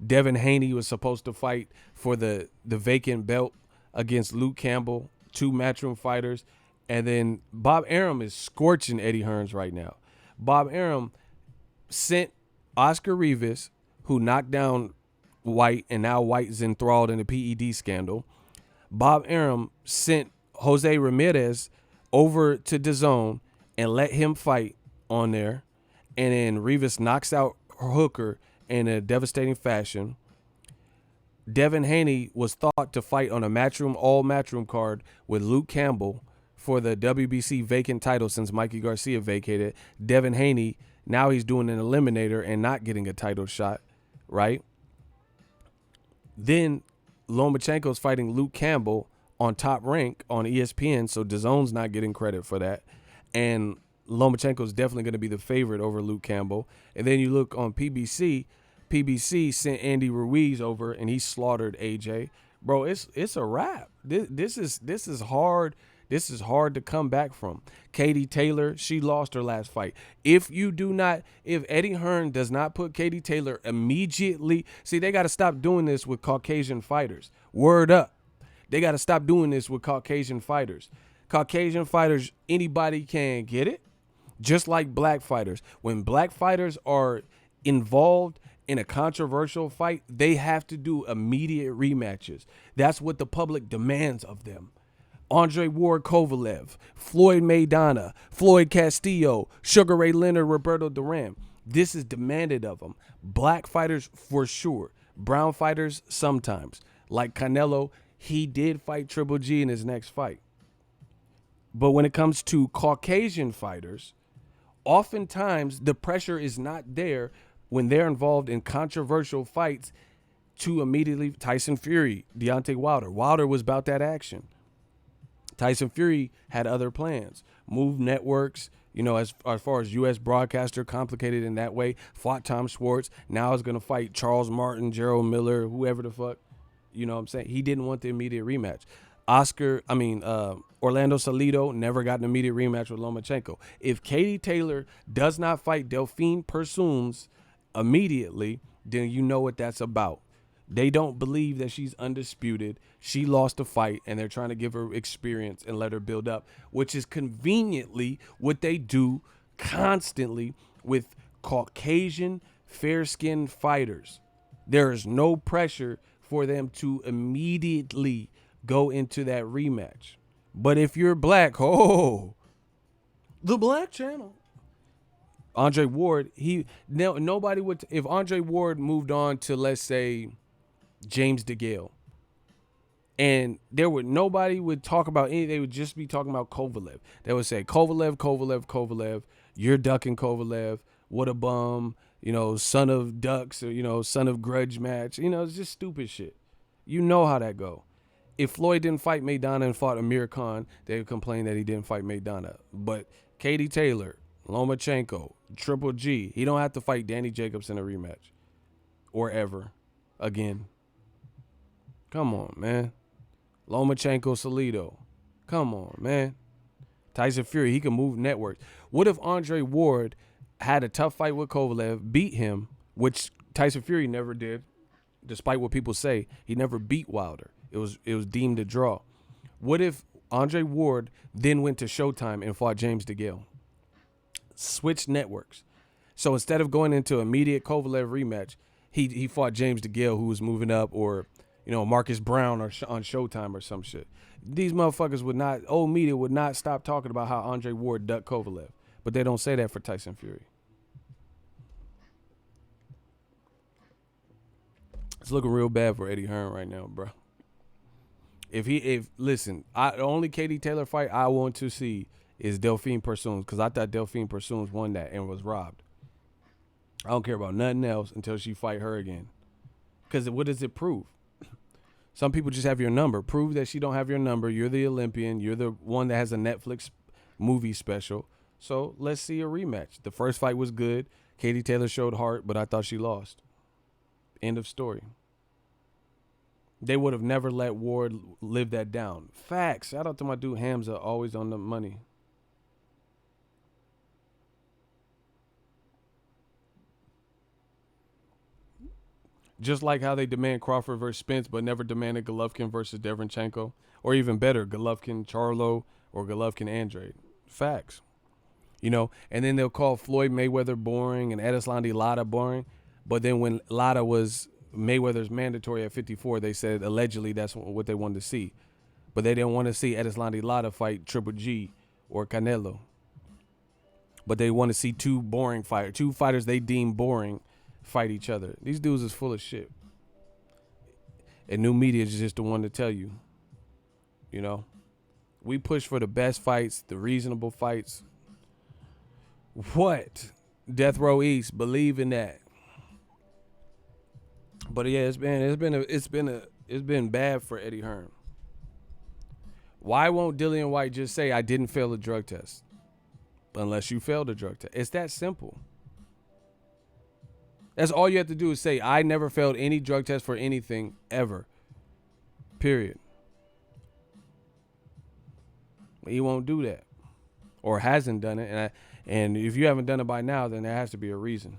Devin Haney was supposed to fight for the vacant belt against Luke Campbell, two matchroom fighters. And then Bob Arum is scorching Eddie Hearns right now. Bob Arum sent Oscar Rivas, who knocked down Whyte, and now Whyte is enthralled in the PED scandal. Bob Arum sent Jose Ramirez over to Dazn and let him fight on there. And then Rivas knocks out Hooker in a devastating fashion. Devin Haney was thought to fight on a all matchroom card with Luke Campbell for the WBC vacant title since Mikey Garcia vacated. Devin Haney, now he's doing an eliminator and not getting a title shot, right? Then Lomachenko's fighting Luke Campbell on Top Rank on ESPN, so DAZN's not getting credit for that. And Lomachenko's definitely going to be the favorite over Luke Campbell. And then you look on PBC. PBC sent Andy Ruiz over, and he slaughtered AJ. Bro, it's a wrap. This is hard. This is hard to come back from. Katie Taylor, she lost her last fight. If Eddie Hearn does not put Katie Taylor immediately, see, they got to stop doing this with Caucasian fighters. Word up. They got to stop doing this with Caucasian fighters. Caucasian fighters, anybody can get it, just like black fighters. When black fighters are involved in a controversial fight, they have to do immediate rematches. That's what the public demands of them. Andre Ward Kovalev, Floyd Maidana, Floyd Castillo, Sugar Ray Leonard, Roberto Duran. This is demanded of them. Black fighters for sure. Brown fighters sometimes. Like Canelo, he did fight Triple G in his next fight. But when it comes to Caucasian fighters, oftentimes the pressure is not there when they're involved in controversial fights to immediately Tyson Fury, Deontay Wilder. Wilder was about that action. Tyson Fury had other plans. Move networks, as far as U.S. broadcaster, complicated in that way. Fought Tom Schwartz. Now is going to fight Charles Martin, Gerald Miller, whoever the fuck. You know what I'm saying? He didn't want the immediate rematch. Orlando Salido never got an immediate rematch with Lomachenko. If Katie Taylor does not fight Delphine Persoons immediately, then you know what that's about. They don't believe that she's undisputed. She lost a fight, and they're trying to give her experience and let her build up, which is conveniently what they do constantly with Caucasian, fair-skinned fighters. There is no pressure for them to immediately go into that rematch. But if you're black, the Black Channel. Andre Ward, nobody would, if Andre Ward moved on to, let's say, James DeGale, and nobody would talk about anything, they would just be talking about Kovalev. They would say, Kovalev, you're ducking Kovalev, what a bum, son of ducks, or, son of grudge match. It's just stupid shit. You know how that go. If Floyd didn't fight Maidana and fought Amir Khan, they would complain that he didn't fight Maidana. But Katie Taylor, Lomachenko, Triple G, he don't have to fight Danny Jacobs in a rematch or ever again. Come on, man. Lomachenko, Salido. Come on, man. Tyson Fury, he can move networks. What if Andre Ward had a tough fight with Kovalev, beat him, which Tyson Fury never did, despite what people say. He never beat Wilder. It was deemed a draw. What if Andre Ward then went to Showtime and fought James DeGale? Switched networks. So instead of going into immediate Kovalev rematch, he fought James DeGale, who was moving up, or Marcus Brown on Showtime or some shit. These motherfuckers old media would not stop talking about how Andre Ward ducked Kovalev. But they don't say that for Tyson Fury. It's looking real bad for Eddie Hearn right now, bro. Listen, the only Katie Taylor fight I want to see is Delphine Persoons, because I thought Delphine Persoons won that and was robbed. I don't care about nothing else until she fight her again. Because what does it prove? Some people just have your number. Prove that she don't have your number. You're the Olympian. You're the one that has a Netflix movie special. So let's see a rematch. The first fight was good. Katie Taylor showed heart, but I thought she lost. End of story. They would have never let Ward live that down. Facts. Shout out to my dude Hamza, always on the money. Just like how they demand Crawford versus Spence, but never demanded Golovkin versus Derevchenko. Or even better, Golovkin Charlo or Golovkin Andrade. Facts. And then they'll call Floyd Mayweather boring and Erislandy Lara boring. But then when Lara was Mayweather's mandatory at 54. They said allegedly that's what they wanted to see. But they didn't want to see Erislandy Lara fight Triple G or Canelo. But they want to see two fighters they deem boring fight each other. These dudes is full of shit. And new media is just the one to tell you. You know? We push for the best fights, the reasonable fights. What? Death Row East, believe in that. But yeah, it's been bad for Eddie Hearn. Why won't Dillian Whyte just say I didn't fail a drug test? Unless you failed a drug test. It's that simple. That's all you have to do is say I never failed any drug test for anything ever. Period. He won't do that. Or hasn't done it. And if you haven't done it by now, then there has to be a reason.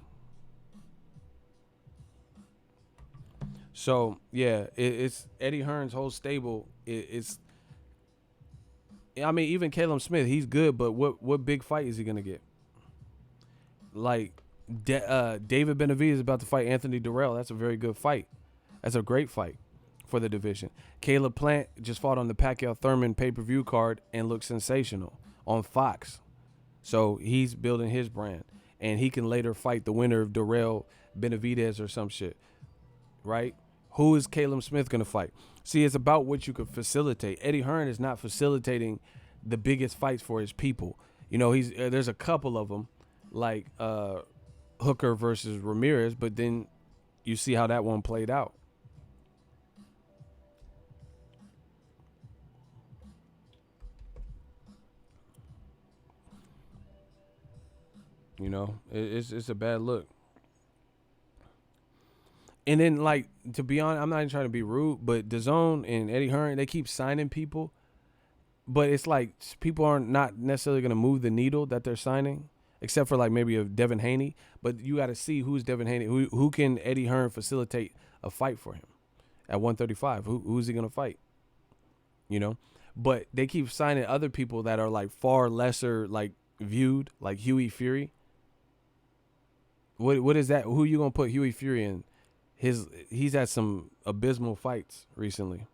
So, yeah, it's Eddie Hearn's whole stable. I mean, even Caleb Smith, he's good, but what big fight is he going to get? Like, David Benavidez is about to fight Anthony Durrell. That's a very good fight. That's a great fight for the division. Caleb Plant just fought on the Pacquiao-Thurman pay-per-view card and looked sensational on Fox. So he's building his brand. And he can later fight the winner of Durrell Benavidez or some shit. Right? Who is Caleb Smith going to fight? See, it's about what you could facilitate. Eddie Hearn is not facilitating the biggest fights for his people. You know, there's a couple of them, like Hooker versus Ramirez, but then you see how that one played out. You know, it's a bad look. And then, like, to be honest, I'm not even trying to be rude, but Dazn and Eddie Hearn, they keep signing people. But it's like people aren't not necessarily going to move the needle that they're signing, except for, like, maybe a Devin Haney. But you got to see who's Devin Haney. Who can Eddie Hearn facilitate a fight for him at 135? Who's he going to fight? You know? But they keep signing other people that are, like, far lesser, like, viewed, like Huey Fury. What is that? Who you going to put Huey Fury in? He's had some abysmal fights recently.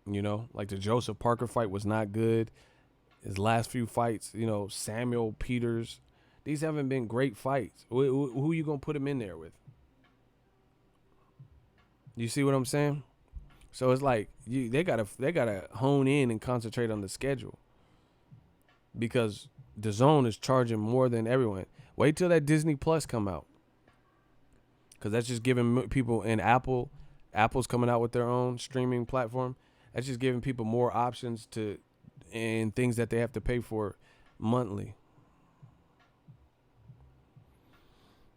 You know, like the Joseph Parker fight was not good. His last few fights, you know, Samuel Peters, these haven't been great fights. Who you gonna put him in there with? You see what I'm saying? So it's like they gotta hone in and concentrate on the schedule, because DAZN is charging more than everyone. Wait till that Disney Plus come out. Because that's just giving people, and Apple's coming out with their own streaming platform. That's just giving people more options and things that they have to pay for monthly.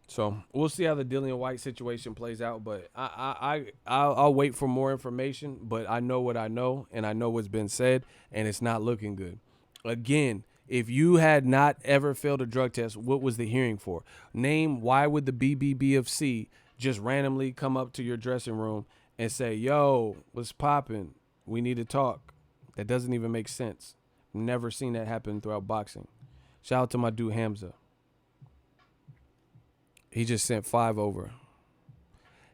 So we'll see how the Dillian Whyte situation plays out. But I'll wait for more information. But I know what I know, and I know what's been said, and it's not looking good. Again, if you had not ever failed a drug test, what was the hearing for? Name, why would the BBBFC just randomly come up to your dressing room and say, yo, what's popping? We need to talk. That doesn't even make sense. Never seen that happen throughout boxing. Shout out to my dude Hamza. He just sent 5 over.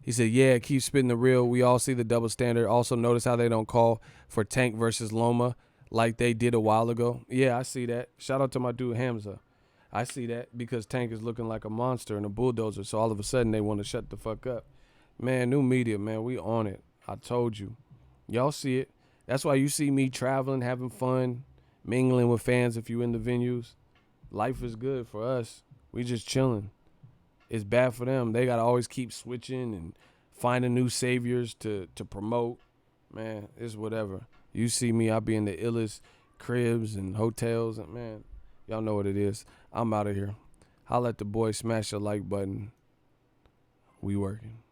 He said, yeah, keep spitting the real. We all see the double standard. Also notice how they don't call for Tank versus Loma like they did a while ago. Yeah, I see that. Shout out to my dude Hamza. I see that because Tank is looking like a monster and a bulldozer. So all of a sudden they want to shut the fuck up. Man, new media, man, we on it. I told you. Y'all see it. That's why you see me traveling, having fun, mingling with fans if you in the venues. Life is good for us. We just chilling. It's bad for them. They got to always keep switching and finding new saviors to promote. Man, it's whatever. You see me, I be in the illest cribs and hotels. And, man, y'all know what it is. I'm out of here. Holla at the boy. Smash the like button. We working.